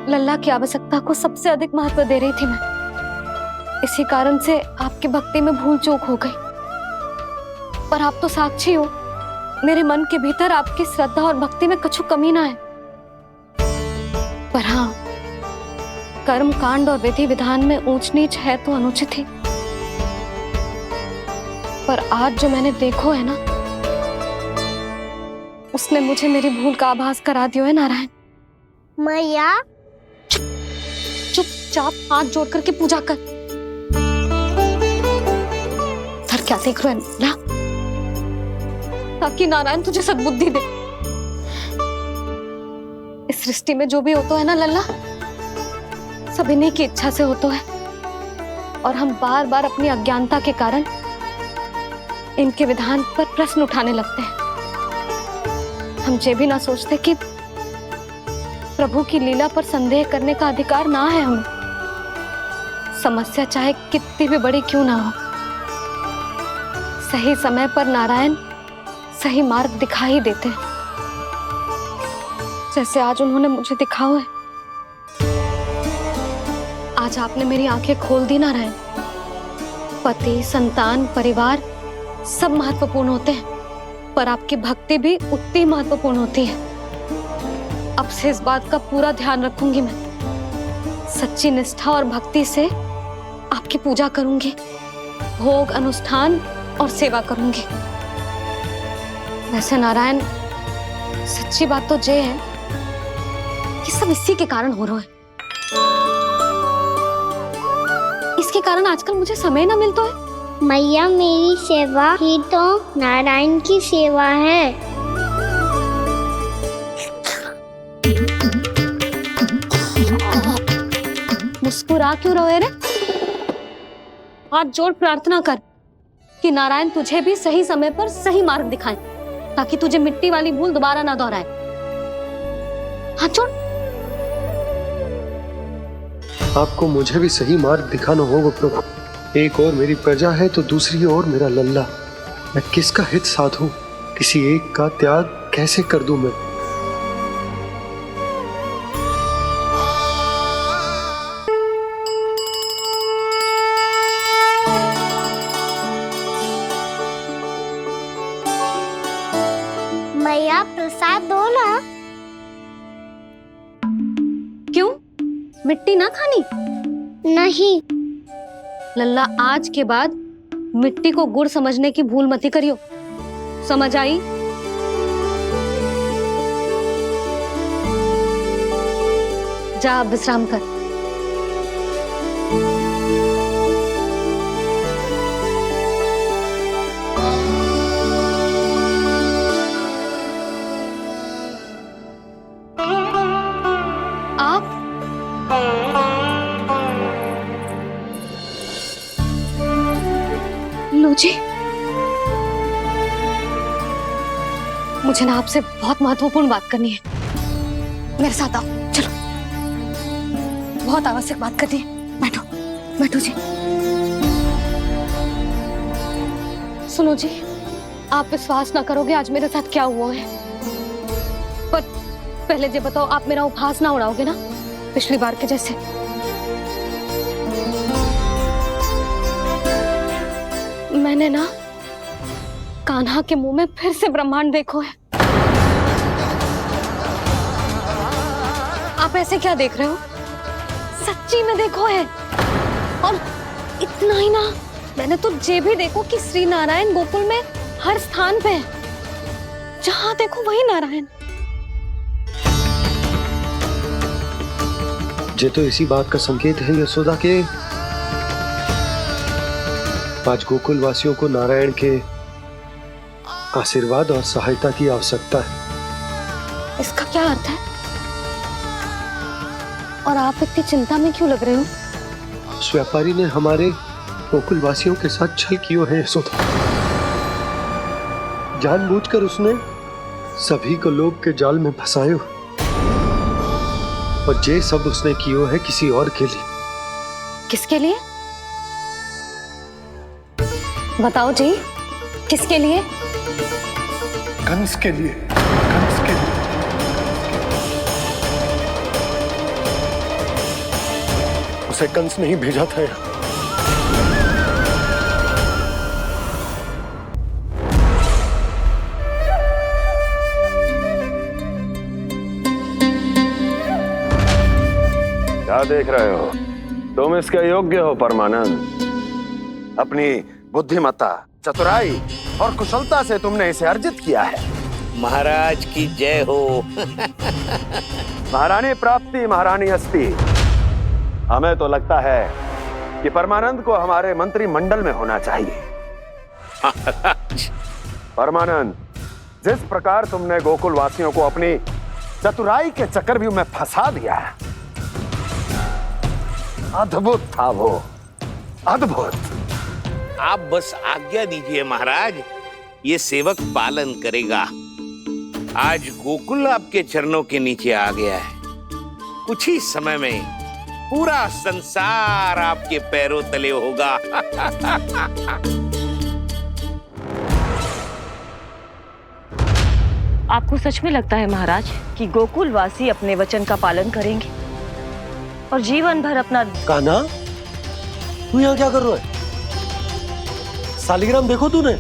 लल्ला की आवश्यकता को सबसे अधिक महत्व दे रही थी मैं। इसी कारण से आपकी भक्ति में भूल चूक हो गई। पर आप तो साक्षी हो, मेरे मन के भीतर आपकी श्रद्धा और भक्ति में कुछ कमी ना है। पर हाँ, कर्म कांड और विधि विधान में ऊंच नीच है तो अनुचित ही। पर आज जो मैंने देखो है ना, उसने मुझे मेरी भूल का आभास करा दिया है नारायण। मैया, चुपचाप हाथ जोड़ करके पूजा कर। सर क्या देख रहे हैं ना, ताकि नारायण तुझे सद्बुद्धि दे। इस सृष्टि में जो भी होता है ना लल्ला, सब इन्हीं की इच्छा से होता है। और हम बार बार अपनी अज्ञानता के कारण इनके विधान पर प्रश्न उठाने लगते हैं। हम ये भी ना सोचते कि प्रभु की लीला पर संदेह करने का अधिकार ना है हमें। समस्या चाहे कितनी भी बड़ी क्यों ना हो, सही समय पर नारायण सही मार्ग दिखा ही देते हैं, जैसे आज उन्होंने मुझे दिखाओ है। आज आपने मेरी आंखें खोल दी नारायण। पति, संतान, परिवार सब महत्वपूर्ण होते हैं, पर आपकी भक्ति भी उतनी महत्वपूर्ण होती है। अब से इस बात का पूरा ध्यान रखूंगी मैं। सच्ची निष्ठा और भक्ति से आपकी पूजा करूंगी, भोग, अनुष्ठान और सेवा करूंगी। वैसे नारायण, सच्ची बात तो ये है कि सब इसी के कारण हो रहा है। इसके कारण आजकल मुझे समय ना मिलता है। मैया, मेरी सेवा ही तो नारायण की सेवा है। मुस्कुरा क्यों रहे रे? हाथ जोड़ प्रार्थना कर कि नारायण तुझे भी सही समय पर सही मार्ग दिखाएं, ताकि तुझे मिट्टी वाली भूल दोबारा ना दोहराए। हाथ जोड़। आपको मुझे भी सही मार्ग दिखाना होगा प्रभु। एक और मेरी प्रजा है तो दूसरी ओर मेरा लल्ला। मैं किसका हित साधूं? किसी एक का त्याग कैसे कर दूं मैं? मैया, प्रसाद दो ना। क्यों? मिट्टी ना खानी? नहीं। लल्ला, आज के बाद मिट्टी को गुड़ समझने की भूल मत करियो। समझ आई? जा अब विश्राम कर। जी, मुझे ना आपसे बहुत महत्वपूर्ण बात करनी है। मेरे साथ आओ, चलो। बहुत आवश्यक बात करनी है। बैठो, बैठो जी। सुनो जी, आप विश्वास ना करोगे आज मेरे साथ क्या हुआ है। पर पहले ये बताओ, आप मेरा उपहास ना उड़ाओगे ना, पिछली बार के जैसे? मैंने ना कान्हा के मुंह में फिर से ब्रह्मांड देखो है। आप ऐसे क्या देख रहे हो? सच्ची में देखो है। और इतना ही ना, मैंने तो ये भी देखो कि श्री नारायण गोकुल में हर स्थान पे है। जहां देखो वही नारायण। ये तो इसी बात का संकेत है यशोदा के आज गोकुल वासियों को नारायण के आशीर्वाद और सहायता की आवश्यकता है। इसका क्या अर्थ है? और आप इतनी चिंता में क्यों लग रहे हो? उस व्यापारी ने हमारे गोकुल वासियों के साथ छल किया है यशोदा। जानबूझकर उसने सभी को लोभ के जाल में फंसायो, और ये सब उसने किया है किसी और के लिए। किसके लिए? बताओ जी, किसके लिए? कंस के लिए। कंस के लिए। उसे कंस नहीं भेजा था यहाँ। क्या देख रहे हो? तुम इसके योग्य हो परमानंद। अपनी बुद्धिमत्ता, चतुराई और कुशलता से तुमने इसे अर्जित किया है। महाराज की जय हो। महारानी प्राप्ति महारानी अस्ति। हमें तो लगता है कि परमानंद को हमारे मंत्रिमंडल में होना चाहिए। महाराज, परमानंद, जिस प्रकार तुमने गोकुल वासियों को अपनी चतुराई के चक्रव्यूह में फंसा दिया है। अद्भुत था वो, अद्भुत। आप बस आज्ञा दीजिए महाराज, ये सेवक पालन करेगा। आज गोकुल आपके चरणों के नीचे आ गया है। कुछ ही समय में पूरा संसार आपके पैरों तले होगा। आपको सच में लगता है महाराज कि गोकुलवासी अपने वचन का पालन करेंगे और जीवन भर अपना... कान्हा, तू यहाँ क्या कर रहा है? सालिग्राम देखो तूने?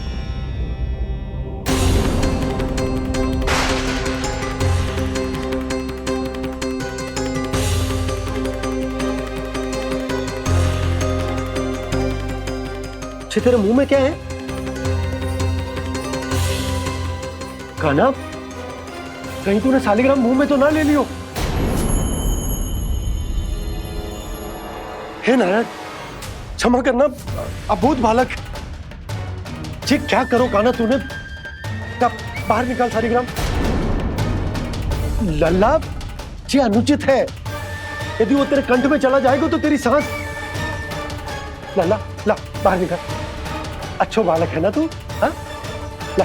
तेरे मुंह में क्या है? कान्हा, कहीं तूने सालिग्राम मुंह में तो ना ले लियो? हे नारायण, क्षमा करना, अबोध बालक। जी क्या करो कान्हा तूने? क्या बाहर निकाल सालिग्राम। लल्ला, जी अनुचित है। यदि वो तेरे कंठ में चला जाएगा तो तेरी सांस... लल्ला, ला बाहर निकाल। अच्छो बालक है ना तू? हाँ? ला।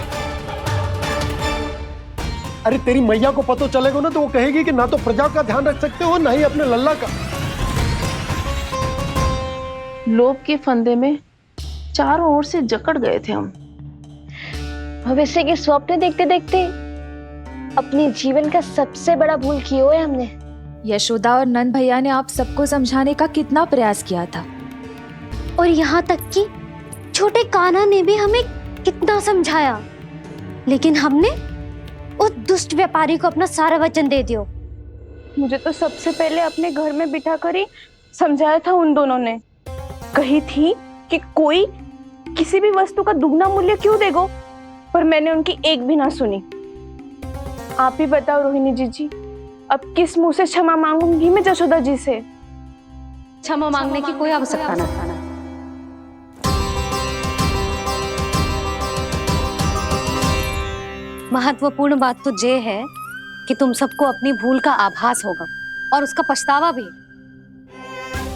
अरे तेरी मैया को पता चलेगा ना तो वो कहेगी कि ना तो प्रजा का ध्यान रख सकते हो ना ही अपने लल्ला का। लोभ के फंदे में चारों ओर से जकड़ गए थे हम। भविष्य के स्वप्न देखते देखते अपने जीवन का सबसे बड़ा भूल किया है हमने। यशोदा और नंद भैया ने आप सबको समझाने का कितना प्रयास किया था, और यहाँ तक कि छोटे कान्हा ने भी हमें कितना समझाया, लेकिन हमने उस दुष्ट व्यापारी को अपना सारा वचन दे दिया। मुझे तो सबसे पहले अपने घर में बिठाकर ही समझाया था उन दोनों ने। कही थी कि कोई किसी भी वस्तु का दुगना मूल्य क्यों देगो, पर मैंने उनकी एक भी ना सुनी। आप ही बताओ रोहिणी जी, अब किस मुंह से क्षमा मांगूंगी मैं जशोदा जी से? क्षमा मांगने की कोई आवश्यकता ना। महत्वपूर्ण बात तो ये है कि तुम सबको अपनी भूल का आभास होगा और उसका पछतावा भी।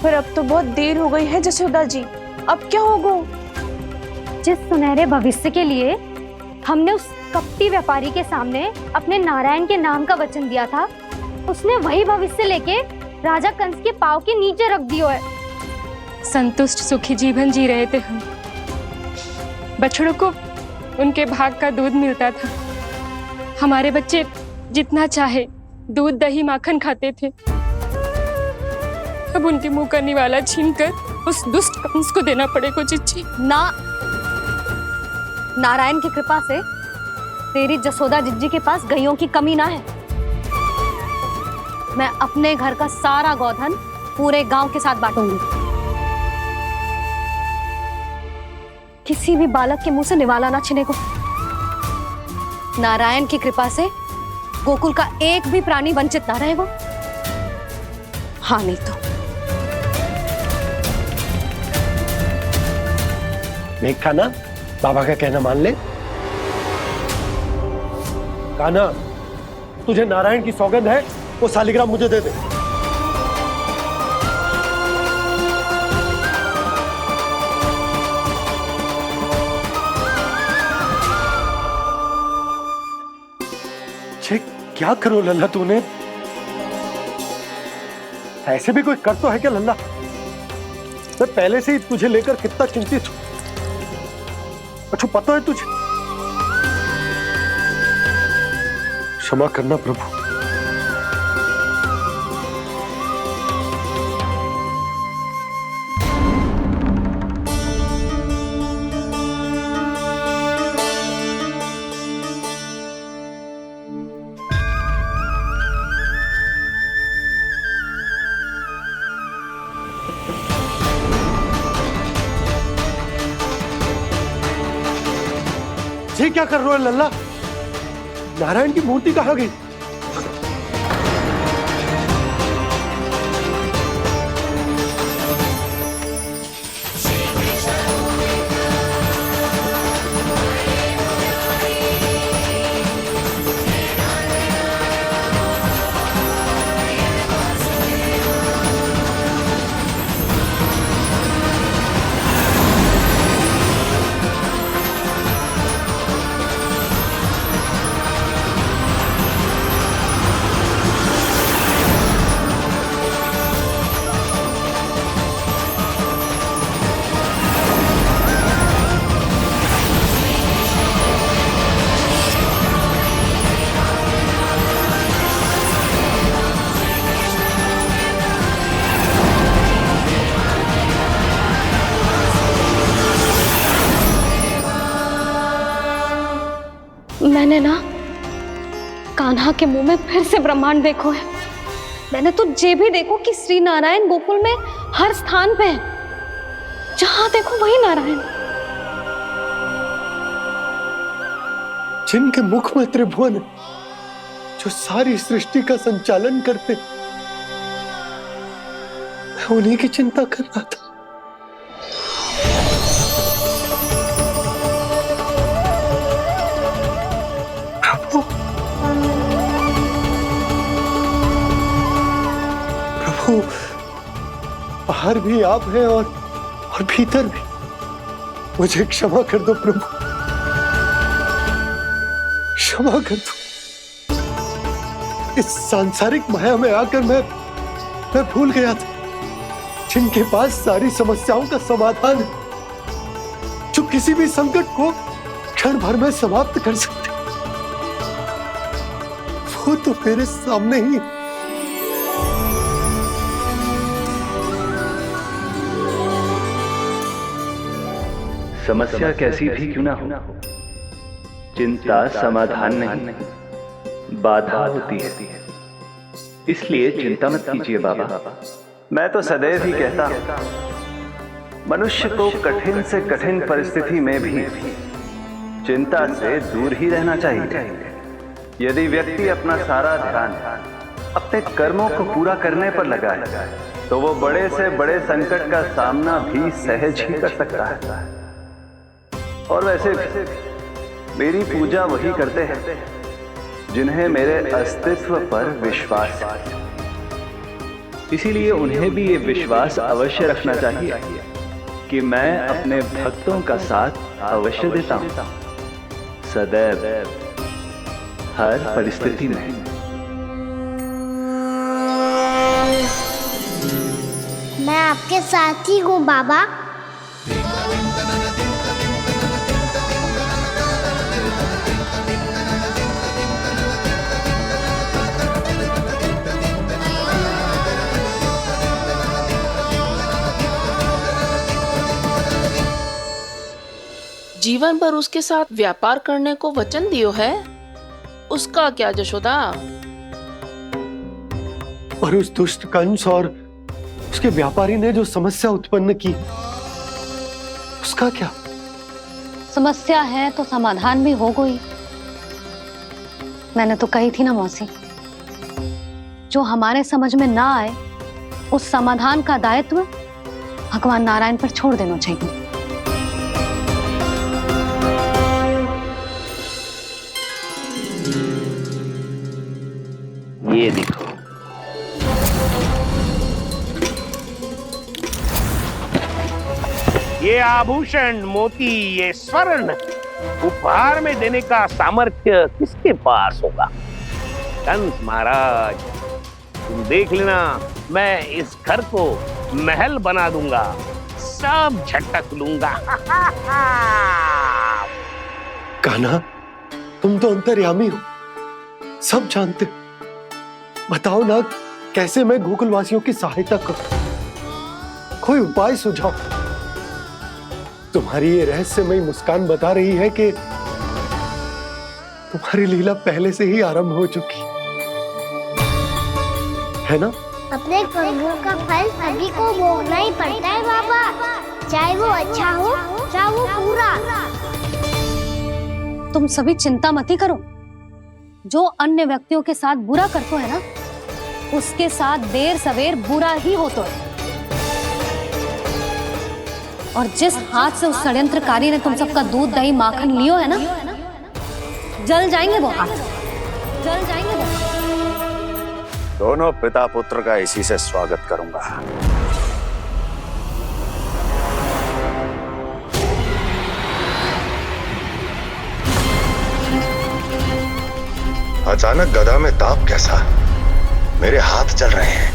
पर अब तो बहुत देर हो गई है जशोदा जी, अब क्या होगा? जिस सुनहरे भविष्य के लिए हमने उस कपटी व्यापारी के सामने अपने नारायण के नाम का वचन दिया था, उसने वही भविष्य लेके राजा कंस के पांव के नीचे रख दिया है। संतुष्ट सुखी जीवन जी रहे थे हम। बछड़ों को उनके भाग का दूध मिलता था। हमारे बच्चे जितना चाहे दूध दही माखन खाते थे। अब उनके मुंह का निवाला छीनकर उस दुष्ट कंस को देना पड़ेगा चिच्ची। ना, नारायण की कृपा से तेरी जसोदा जिज्जी के पास गायों की कमी ना है। मैं अपने घर का सारा गोधन पूरे गांव के साथ बांटूंगी। किसी भी बालक के मुंह से निवाला ना छिने को। नारायण की कृपा से गोकुल का एक भी प्राणी वंचित ना रहेगा। हाँ नहीं तो देख कान्हा, बाबा का कहना मान ले। कान्हा, तुझे नारायण की सौगंध है, वो सालिग्राम मुझे दे दे। क्या करो लल्ला तूने? ऐसे भी कोई कर तो है क्या लल्ला? मैं पहले से ही तुझे लेकर कितना चिंतित हूं। अच्छा पता है तुझे? क्षमा करना प्रभु। ये क्या कर रहे हो लल्ला? नारायण की मूर्ति कहाँ गई? मैंने ना कान्हा के मुंह में फिर से ब्रह्मांड देखो है। मैंने तो ये भी देखो कि श्री नारायण गोकुल में हर स्थान पे है, जहां देखो वही नारायण। जिनके मुख में त्रिभुवन है, जो सारी सृष्टि का संचालन करते, मैं उन्हीं की चिंता कर रहा था। प्रभु, प्रभु, बाहर भी आप हैं और भीतर भी। मुझे क्षमा कर दो प्रभु, क्षमा कर दो। इस सांसारिक माया में आकर मैं भूल गया था जिनके पास सारी समस्याओं का समाधान है, जो किसी भी संकट को क्षण भर में समाप्त कर सकते, वो तो मेरे सामने ही। समस्या कैसी भी क्यों ना हो, चिंता समाधान नहीं, बाधा होती है। इसलिए चिंता मत कीजिए बाबा। मैं तो सदैव ही कहता हूं, मनुष्य को कठिन से कठिन परिस्थिति में भी चिंता से दूर ही रहना चाहिए। यदि व्यक्ति अपना सारा ध्यान अपने कर्मों को पूरा करने पर लगाए, तो वो बड़े से बड़े संकट का सामना भी सहज ही कर सकता है। और वैसे भी मेरी पूजा वही करते हैं जिन्हें मेरे अस्तित्व पर विश्वास है। इसीलिए उन्हें भी ये विश्वास अवश्य रखना चाहिए कि मैं अपने भक्तों का साथ अवश्य देता हूं, सदैव, हर परिस्थिति में। मैं आपके साथ ही हूँ बाबा। जीवन भर उसके साथ व्यापार करने को वचन दियो है, उसका क्या जशोदा? और उस दुष्ट कंस और उसके व्यापारी ने जो समस्या उत्पन्न की, उसका क्या? समस्या है तो समाधान भी हो गई। मैंने तो कही थी ना मौसी, जो हमारे समझ में ना आए उस समाधान का दायित्व भगवान नारायण पर छोड़ देना चाहिए। ये देखो, ये आभूषण, मोती, ये स्वर्ण उपहार में देने का सामर्थ्य किसके पास होगा? कंस महाराज, तुम देख लेना, मैं इस घर को महल बना दूंगा, सब झटक लूंगा। कान्हा, तुम तो अंतर्यामी हो, सब जानते हो। बताओ ना, कैसे मैं गोकुलवासियों की सहायता करूं? कोई उपाय सुझाओ। तुम्हारी ये रहस्यमयी मुस्कान बता रही है कि तुम्हारी लीला पहले से ही आरंभ हो चुकी है ना? अपने कर्मों का फल सभी को भोगना ही पड़ता है बाबा, चाहे वो अच्छा हो चाहे वो बुरा। तुम सभी चिंता मत ही करो। जो अन्य व्यक्तियों के साथ बुरा करते है ना, उसके साथ देर सवेर बुरा ही होता है। और जिस हाथ से उस षड्यंत्रकारी ने तुम सबका दूध दही माखन लियो है ना, जल जाएंगे वो हाथ, जल जाएंगे वो। दोनों पिता पुत्र का इसी से स्वागत करूंगा। अचानक गदा में ताप कैसा? मेरे हाथ जल रहे हैं।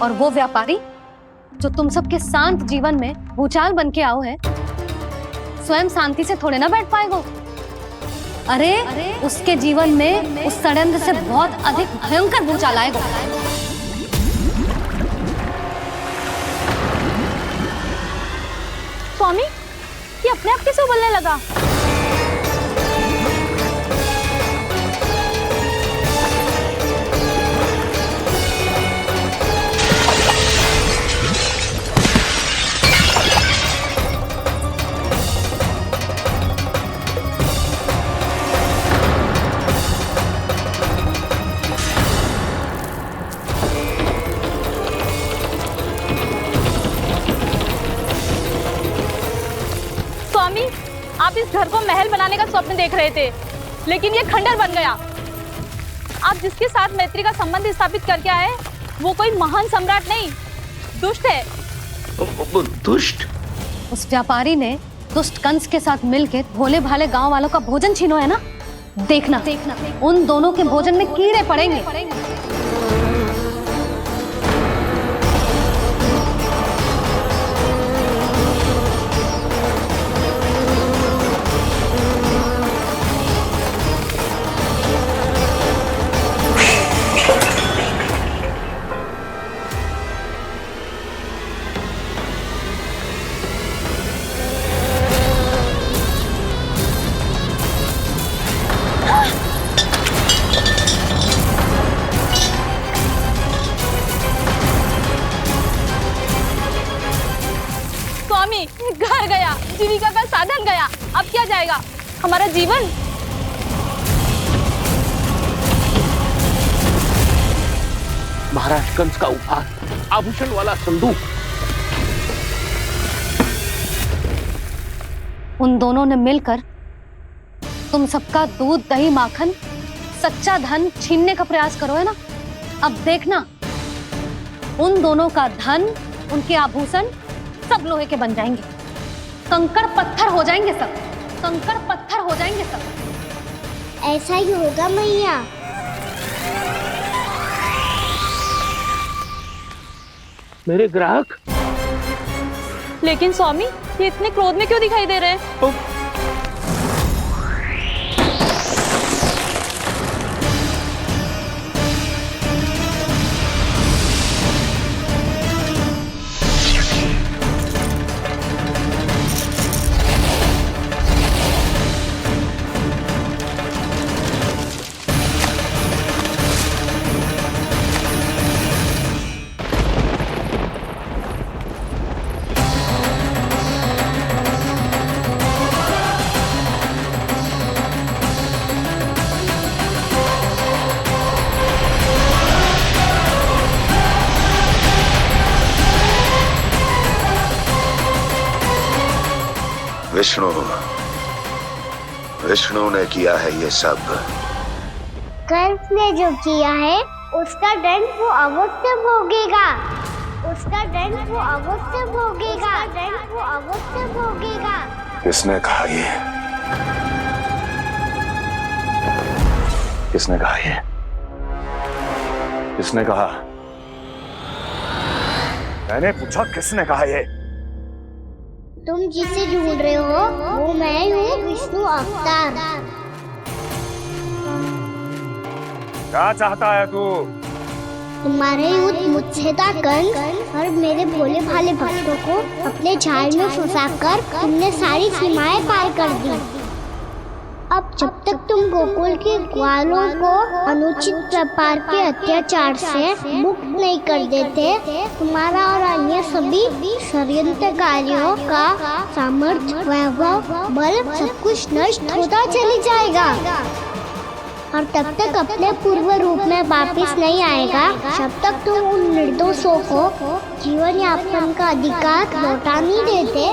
और वो व्यापारी जो तुम सबके शांत जीवन में भूचाल बन के आओ है, स्वयं शांति से थोड़े ना बैठ पाएगा। अरे उसके जीवन में उस षड्यंत्र से बहुत अधिक भयंकर भूचाल आएगा। स्वामी, ये अपने आप कैसे उबलने लगा? स्वामी, आप इस घर को महल बनाने का स्वप्न देख रहे थे, लेकिन ये खंडर बन गया। आप जिसके साथ मैत्री का संबंध स्थापित करके आए, वो कोई महान सम्राट नहीं, दुष्ट है। दुष्ट? उस व्यापारी ने दुष्ट कंस के साथ मिलकर भोले भाले गांव वालों का भोजन छीनो है ना। देखना उन दोनों के भोजन में कीड़े पड़ेंगे। घर गया, जीविका का साधन गया, अब क्या जाएगा हमारा जीवन? महाराज कंस का उपहार, आभूषण वाला संदूक। उन दोनों ने मिलकर तुम सबका दूध, दही, माखन, सच्चा धन छीनने का प्रयास करो है ना। अब देखना उन दोनों का धन, उनके आभूषण सब लोहे के बन जाएंगे, कंकड़ पत्थर हो जाएंगे सब, कंकड़ पत्थर हो जाएंगे सब। ऐसा ही होगा मैया। मेरे ग्राहक? लेकिन स्वामी, ये इतने क्रोध में क्यों दिखाई दे रहे हैं? विष्णु ने किया है ये सब। कंस ने जो किया है उसका दंड वो अवश्य भोगेगा, उसका दंड वो अवश्य भोगेगा, दंड वो अवश्य भोगेगा। किसने कहा ये? किसने कहा ये? किसने कहा? मैंने पूछा किसने कहा ये? तुम जिसे ढूंढ रहे हो वो मैं हूँ, विष्णु अवतार। क्या चाहता है तू? तुम्हारे युद्ध मुझसे था कंस, और मेरे भोले भाले भक्तों को अपने जाल में फंसाकर तुमने सारी सीमाएं पार कर दी। अब जब तक तुम गोकुल के ग्वालों को अनुचित व्यापार के अत्याचार से मुक्त नहीं कर देते, तुम्हारा और अन्य सभी षड्यंत्रकारियों का सामर्थ्य, वैभव, बल सब कुछ नष्ट होता चली जाएगा, और तब तक अपने पूर्व रूप में वापस नहीं आएगा जब तक तुम उन निर्दोषों को जीवन यापन का अधिकार लौटा नहीं देते।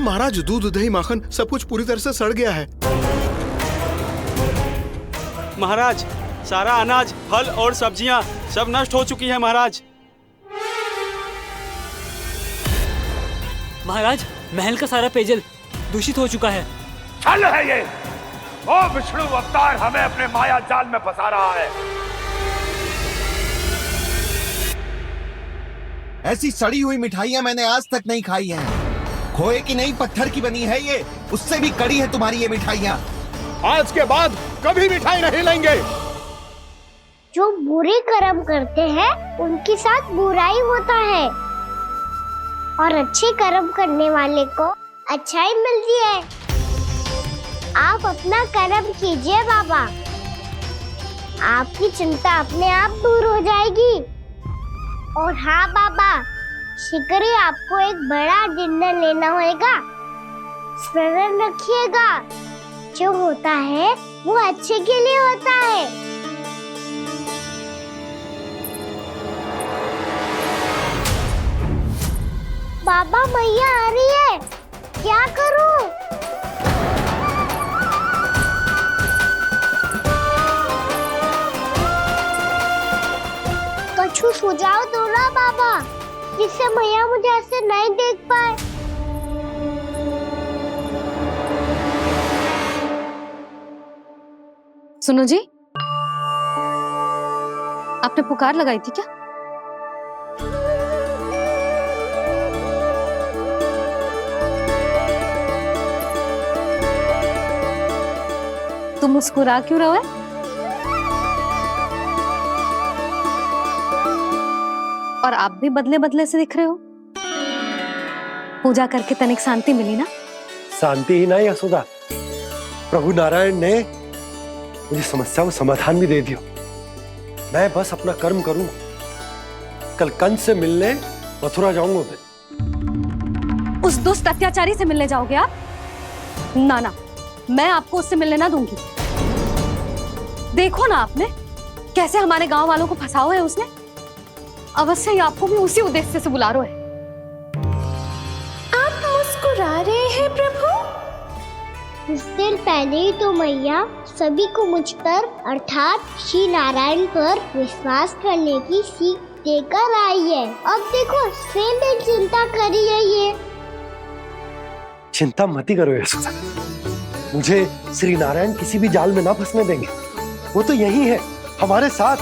महाराज, दूध, दही, माखन सब कुछ पूरी तरह से सड़ गया है। महाराज, सारा अनाज, फल और सब्जियां सब नष्ट हो चुकी है महाराज। महाराज, महल का सारा पेयजल दूषित हो चुका है। छल है ये। वो विष्णु अवतार हमें अपने माया जाल में फंसा रहा है। ऐसी सड़ी हुई मिठाइयां मैंने आज तक नहीं खाई हैं। खोए की नहीं, पत्थर की बनी है ये, उससे भी कड़ी है तुम्हारी ये मिठाइयां। आज के बाद कभी मिठाई नहीं लेंगे। जो बुरे कर्म करते हैं उनके साथ बुराई होता है और अच्छे कर्म करने वाले को अच्छाई मिलती है। आप अपना कर्म कीजिए बाबा, आपकी चिंता अपने आप दूर हो जाएगी। और हाँ बाबा, शीघ्र ही आपको एक बड़ा डिनर लेना होगा। स्मरण रखिएगा, जो होता है वो अच्छे के लिए होता है। बाबा मैया आ रही है, क्या करूं? कछु सुझाव दो ना बाबा, जिससे मैया मुझे ऐसे नहीं देख पाए। सुनो जी, आपने पुकार लगाई थी क्या? तुम मुस्कुरा क्यों रहे हो? और आप भी बदले बदले से दिख रहे हो। पूजा करके तनिक शांति मिली ना? शांति ही नहीं यशोदा, प्रभु नारायण ने मुझे समस्या को समाधान भी दे दिया। मैं बस अपना कर्म करूं। कल कंस से मिलने मथुरा जाऊंगा मैं। उस दुष्ट अत्याचारी से मिलने जाओगे आप? ना ना, मैं आपको उससे मिलने ना दूंगी। देखो ना आपने कैसे हमारे गांव वालों को फंसाओ है उसने। अवश्य ही आपको भी उसी उद्देश्य से बुला रहा है। आप मुस्कुरा रहे हैं प्रभु? कुछ देर पहले ही तो मैया सभी को मुझ पर अर्थात श्री नारायण पर विश्वास करने की सीख देकर आई है। अब देखो स्वयं भी चिंता करी है ये। चिंता मत ही करो यशोदा, मुझे श्री नारायण किसी भी जाल में ना फंसने देंगे। वो तो यही है हमारे साथ।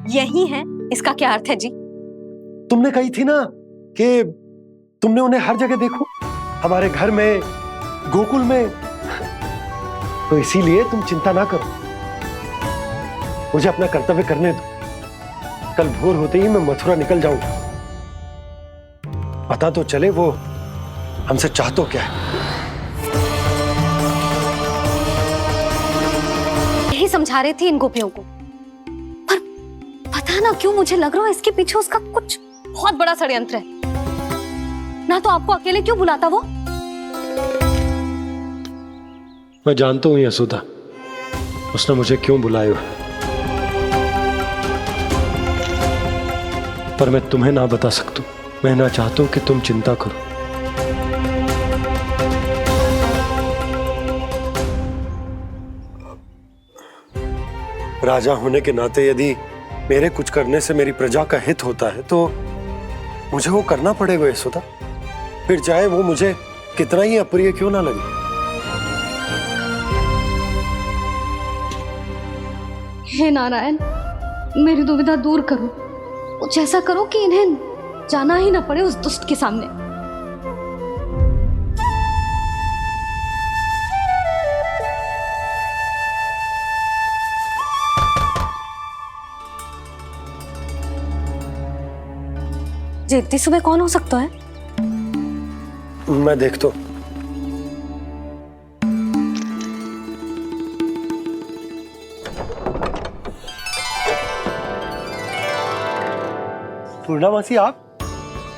यही है, इसका क्या अर्थ है जी? तुमने कही थी ना कि तुमने उन्हें हर जगह देखो, हमारे घर में, गोकुल में। तो इसीलिए तुम चिंता ना करो, मुझे अपना कर्तव्य करने दो। कल भोर होते ही मैं मथुरा निकल जाऊंगा। पता तो चले वो हमसे चाहतो क्या है। यही समझा रही थी इन गोपियों को, पर पता ना क्यों मुझे लग रहा है इसके पीछे उसका कुछ बहुत बड़ा षड्यंत्र है। ना तो आपको अकेले क्यों बुलाता वो? मैं जानता हूं यशोदा, उसने मुझे क्यों बुलाया, पर मैं तुम्हें ना बता सकता। मैं ना चाहता हूं कि तुम चिंता करो। राजा होने के नाते यदि मेरे कुछ करने से मेरी प्रजा का हित होता है तो मुझे वो करना पड़ेगा यशोदा, फिर चाहे वो मुझे कितना ही अप्रिय क्यों ना लगे। हे नारायण, मेरी दुविधा दूर करो। कुछ ऐसा करो कि इन्हें जाना ही ना पड़े उस दुष्ट के सामने। जी इतनी सुबह कौन हो सकता है? मैं देखता हूं। पूर्णामासी आप?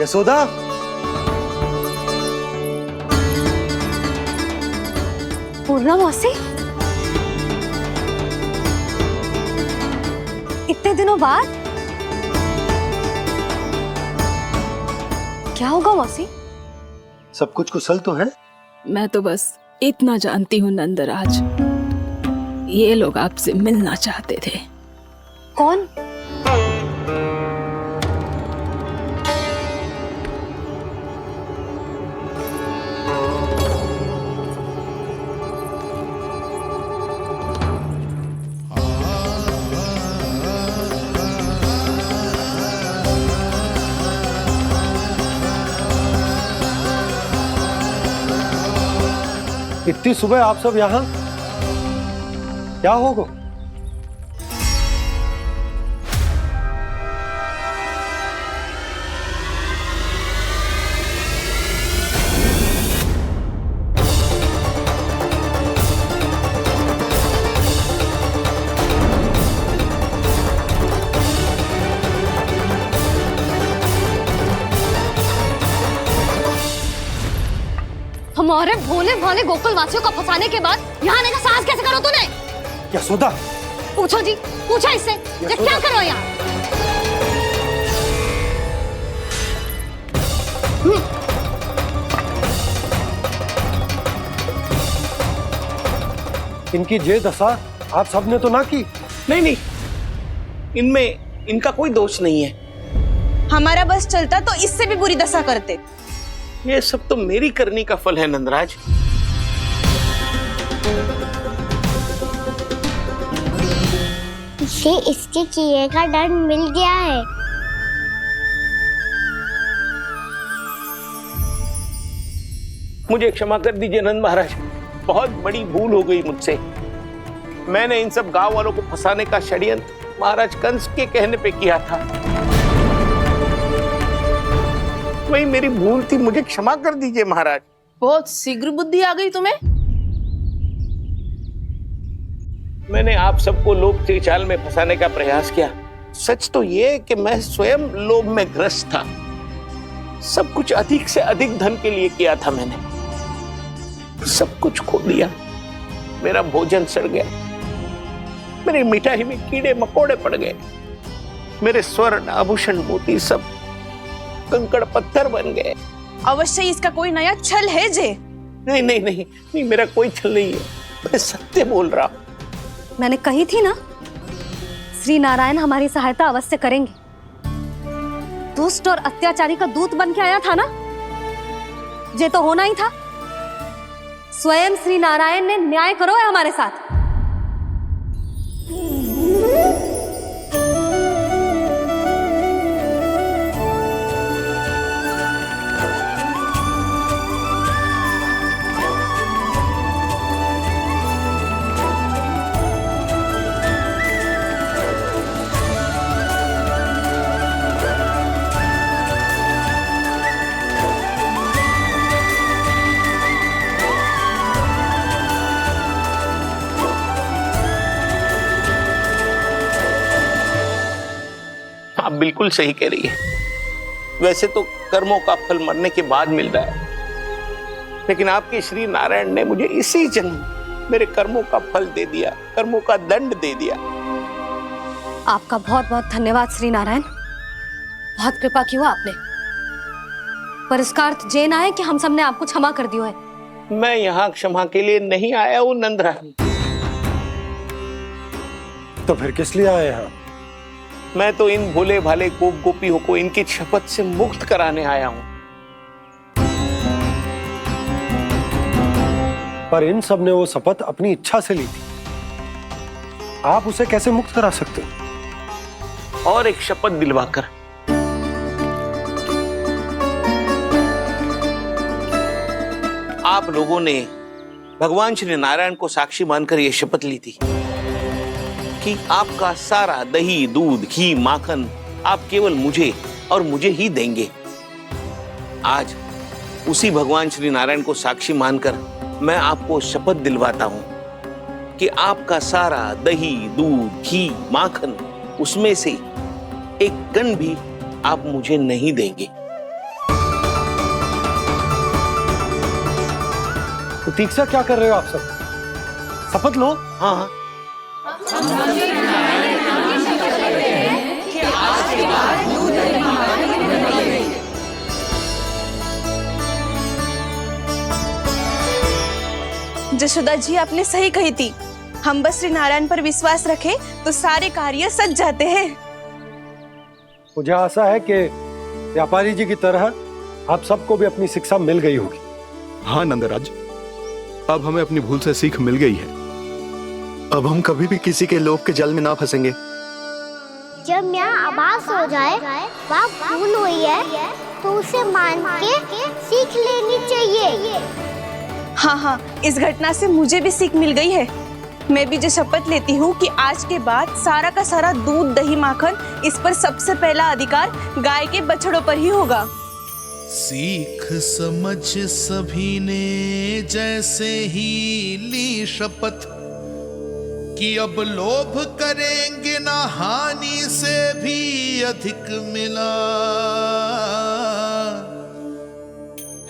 यशोदा? पूर्णामासी? इतने दिनों बाद? क्या होगा मौसी? सब कुछ कुशल तो है? मैं तो बस इतना जानती हूँ नंदराज, ये लोग आपसे मिलना चाहते थे। कौन? इतनी सुबह आप सब यहाँ? क्या होगा? हमारे भोले भाले गोकुल वासियों को फंसाने के बाद यहाँ आने का साहस कैसे करो तूने? यशोदा, पूछो जी, पूछो इससे ये क्या करो यहाँ? इनकी ये दशा आप सबने तो ना की। नहीं नहीं, इनमें इनका कोई दोष नहीं है। हमारा बस चलता तो इससे भी बुरी दशा करते। ये सब तो मेरी करनी का फल है नंदराज। इसे इसके किए का दंड मिल गया है। मुझे क्षमा कर दीजिए नंद महाराज, बहुत बड़ी भूल हो गई मुझसे। मैंने इन सब गांव वालों को फंसाने का षड्यंत्र महाराज कंस के कहने पे किया था। वही मेरी भूल थी, मुझे क्षमा कर दीजिए महाराज। बहुत शीघ्र बुद्धि आ गई तुम्हें। मैंने आप सबको लोभ के चाल में फंसाने का प्रयास किया। सच तो ये कि मैं स्वयं लोभ में ग्रस्त था। सब कुछ अधिक से अधिक धन के लिए किया था मैंने। सब कुछ खो दिया। मेरा भोजन सड़ गया, मेरी मिठाई में कीड़े मकोड़े पड़ गए, मेरे स्वर्ण आभूषण मोती सब कंकड़ पत्थर बन गए। अवश्य इसका कोई नया छल है जे। नहीं नहीं नहीं नहीं, मेरा कोई छल नहीं है, मैं सत्य बोल रहा हूं। मैंने कही थी ना, श्री नारायण हमारी सहायता अवश्य करेंगे। दुष्ट और अत्याचारी का दूत बन के आया था ना, ये तो होना ही था। स्वयं श्री नारायण ने न्याय करो है हमारे साथ। आप बिल्कुल सही कह रही है। वैसे तो कर्मों का फल मरने के बाद मिल रहा है, लेकिन आपके श्री नारायण ने मुझे इसी जन्म मेरे कर्मों का फल दे दिया, कर्मों का दंड दे दिया। आपका बहुत बहुत धन्यवाद श्री नारायण, बहुत कृपा की हो आपने। पर इसका अर्थ ये ना है कि हम सबने आपको क्षमा कर दिया है। मैं यहाँ क्षमा के लिए नहीं आया हूँ नंदराज। तो फिर किस लिए आए हैं? मैं तो इन भोले भाले गोप गोपियों को इनकी शपथ से मुक्त कराने आया हूं। पर इन सब ने वो शपथ अपनी इच्छा से ली थी, आप उसे कैसे मुक्त करा सकते हो? और एक शपथ दिलवाकर। आप लोगों ने भगवान श्री नारायण को साक्षी मानकर यह शपथ ली थी कि आपका सारा दही, दूध, घी, माखन आप केवल मुझे और मुझे ही देंगे। आज उसी भगवान श्री नारायण को साक्षी मानकर मैं आपको शपथ दिलवाता हूं कि आपका सारा दही, दूध, घी, माखन उसमें से एक कण भी आप मुझे नहीं देंगे। प्रतीक्षा क्या कर रहे हो आप सब? शपथ लो। हाँ जशोदा जी, आपने सही कही थी। हम बस श्री नारायण पर विश्वास रखें तो सारे कार्य सज जाते हैं। मुझे आशा है कि व्यापारी जी की तरह आप सबको भी अपनी शिक्षा मिल गई होगी। हाँ नंदराज, अब हमें अपनी भूल से सीख मिल गई है। अब हम कभी भी किसी के लोभ के जल में ना फंसेंगे। जब यहाँ आभास हो जाए वहाँ भूल हुई है तो उसे मान के सीख लेनी चाहिए। हाँ हाँ, इस घटना से मुझे भी सीख मिल गई है। मैं भी जो शपथ लेती हूँ कि आज के बाद सारा का सारा दूध, दही, माखन इस पर सबसे पहला अधिकार गाय के बछड़ों पर ही होगा। सीख समझ सभी ने जैसे ही ली शपथ कि अब लोभ करेंगे ना हानि से भी अधिक मिला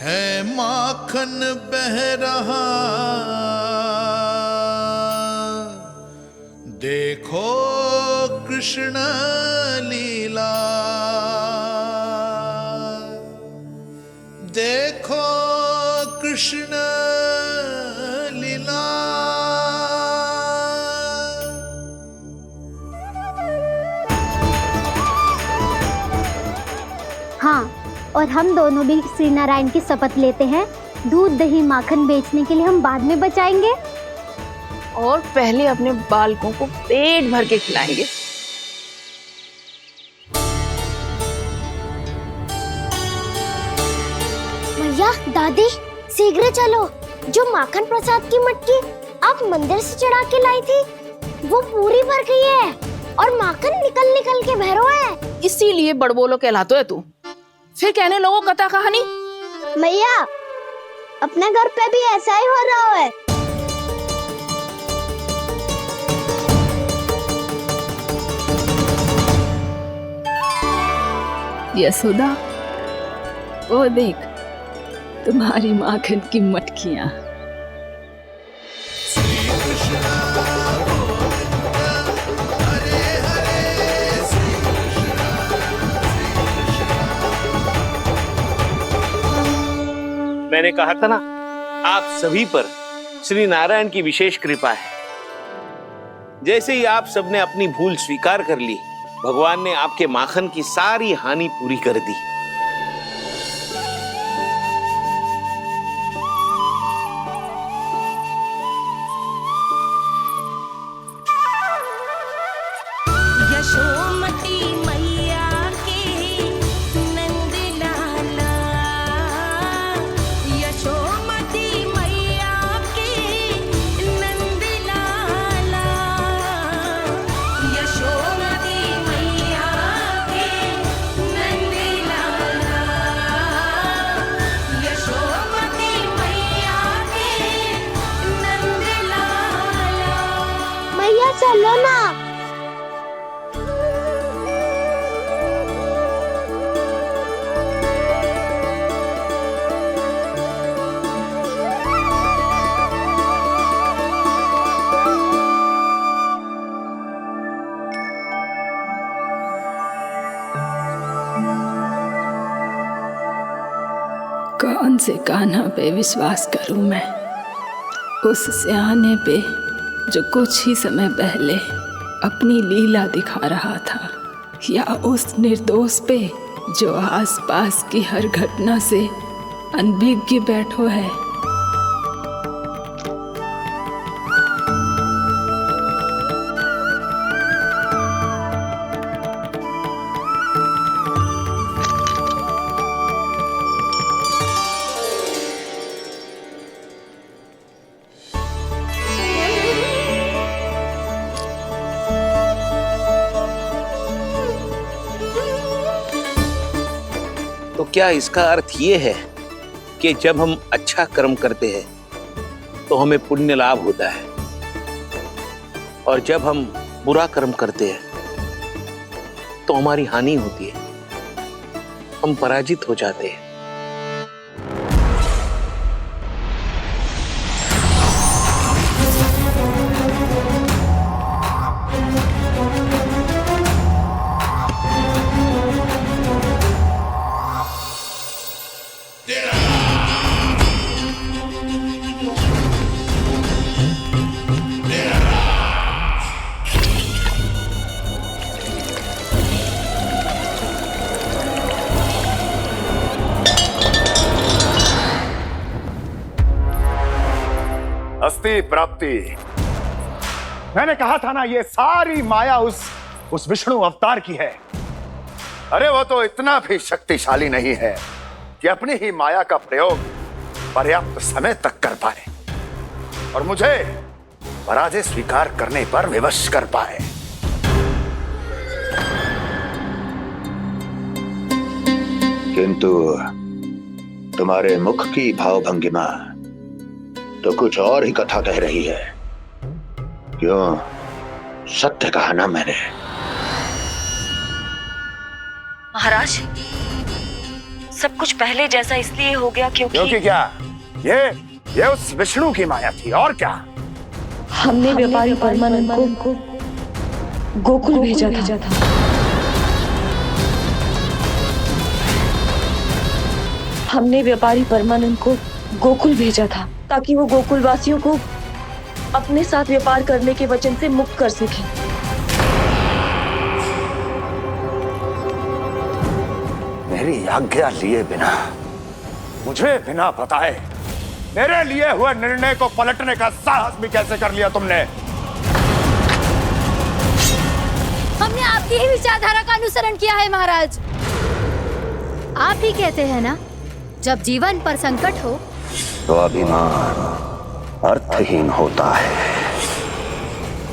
है। माखन बह रहा, देखो कृष्ण लीला, देखो कृष्ण लीला। हाँ, और हम दोनों भी श्री नारायण की शपथ लेते हैं, दूध दही माखन बेचने के लिए हम बाद में बचाएंगे और पहले अपने बालकों को पेट भर के खिलाएंगे। मैया, दादी, शीघ्र चलो। जो माखन प्रसाद की मटकी आप मंदिर से चढ़ा के लाई थी, वो पूरी भर गई है और माखन निकल निकल के बह रहा है। इसीलिए बड़बोलो कहलाते है तू। फिर कहने लोगों कथा कहानी। मैया, अपने घर पे भी ऐसा ही हो रहा है। यशोदा, वो देख तुम्हारी माखन की मटकियां। मैंने कहा था ना, आप सभी पर श्री नारायण की विशेष कृपा है। जैसे ही आप सबने अपनी भूल स्वीकार कर ली, भगवान ने आपके माखन की सारी हानि पूरी कर दी। यशोमती मैया के नंद लाला, यशोमती मैया के नंद लाला, यशोमती मैया के नंद लाला, यशोमती मैया के नंद लाला। मैया चलो ना। कौन से कान्हा पे विश्वास करूं मैं? उस सियाने पे जो कुछ ही समय पहले अपनी लीला दिखा रहा था, या उस निर्दोष पे जो आसपास की हर घटना से अनभिज्ञ बैठो है? तो क्या इसका अर्थ ये है कि जब हम अच्छा कर्म करते हैं तो हमें पुण्य लाभ होता है, और जब हम बुरा कर्म करते हैं तो हमारी हानि होती है, हम पराजित हो जाते हैं? अस्ति प्राप्ति। मैंने कहा था ना, ये सारी माया उस विष्णु अवतार की है। अरे वो तो इतना भी शक्तिशाली नहीं है कि अपनी ही माया का प्रयोग पर्याप्त समय तक कर पाए और मुझे पराजय स्वीकार करने पर विवश कर पाए। किंतु तुम्हारे मुख की भावभंगिमा तो कुछ और ही कथा कह रही है। क्यों? सत्य कहा ना मैंने। महाराज, सब कुछ पहले जैसा इसलिए हो गया क्योंकि क्या? ये उस विष्णु की माया थी, और क्या? हमने व्यापारी परमानंद को गोकुल भेजा था। हमने व्यापारी परमानंद को गोकुल भेजा था ताकि वो गोकुल वासियों को अपने साथ व्यापार करने के वचन से मुक्त कर सके। मेरी आज्ञा लिए बिना, मुझे बिना बताए मेरे लिए हुए निर्णय को पलटने का साहस भी कैसे कर लिया तुमने? हमने आपकी ही विचारधारा का अनुसरण किया है महाराज। आप ही कहते हैं ना, जब जीवन पर संकट हो तो अभिमान अर्थहीन होता है,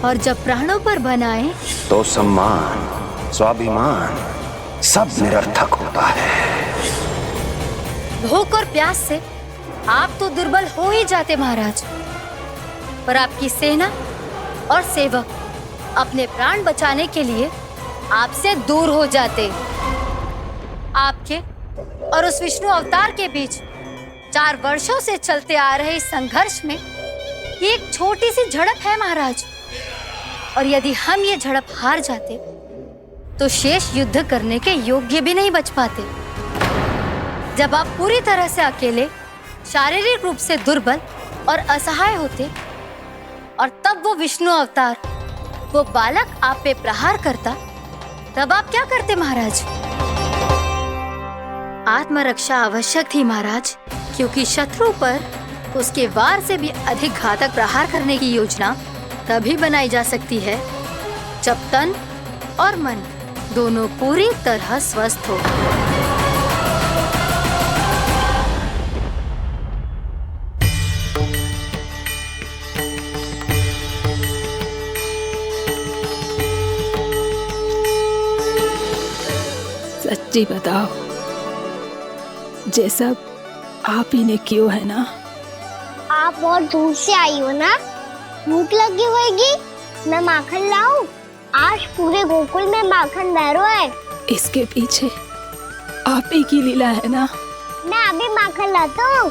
और जब प्राणों पर बनाए तो सम्मान स्वाभिमान सब निरर्थक होता है। भूख और प्यास से आप तो दुर्बल हो ही जाते महाराज, पर आपकी सेना और सेवक अपने प्राण बचाने के लिए आपसे दूर हो जाते। आपके और उस विष्णु अवतार के बीच 4 वर्षों से चलते आ रहे इस संघर्ष में ये एक छोटी सी झड़प है महाराज, और यदि हम ये झड़प हार जाते तो शेष युद्ध करने के योग्य भी नहीं बच पाते। जब आप पूरी तरह से अकेले, शारीरिक रूप से दुर्बल और असहाय होते, और तब वो विष्णु अवतार, वो बालक आप पे प्रहार करता, तब आप क्या करते महाराज? आत्मरक्षा आवश्यक थी महाराज, क्योंकि शत्रु पर उसके वार से भी अधिक घातक प्रहार करने की योजना तभी बनाई जा सकती है जब तन और मन दोनों पूरी तरह स्वस्थ हो। सच्ची बताओ, ये सब आप ही ने क्यों है ना? आप और दूर से आई हो ना, भूख लगी होगी। मैं माखन लाऊं? आज पूरे गोकुल में माखन बह रहा है। इसके पीछे आप ही की लीला है ना? मैं अभी माखन लाता हूँ।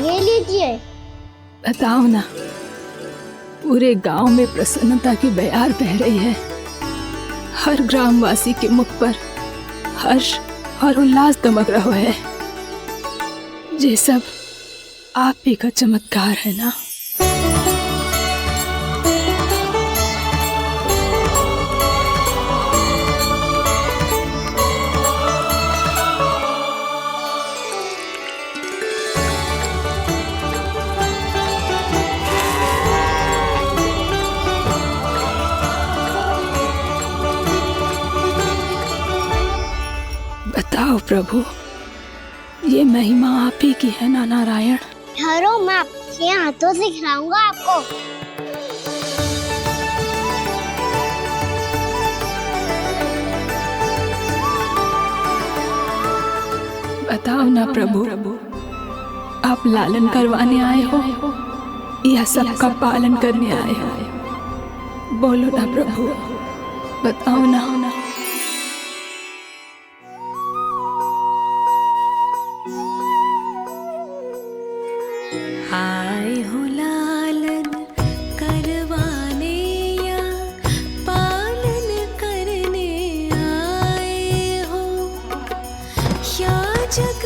ये लीजिए। बताओ ना, पूरे गांव में प्रसन्नता की बयार बह रही है। हर ग्रामवासी के मुख पर हर्ष और उल्लास दमक रहा है। ये सब आप ही का चमत्कार है ना? बताओ प्रभु, ये महिमा आप ही की है ना नारायण? ठहरो, मैं आपके हाथों से खिलाऊंगा आपको। बताओ ना प्रभु, आप लालन करवाने आए हो या सबका पालन करने आए हो? बोलो ना प्रभु, बताओ ना। आए हो लालन करवाने या पालन करने आए हो, या जग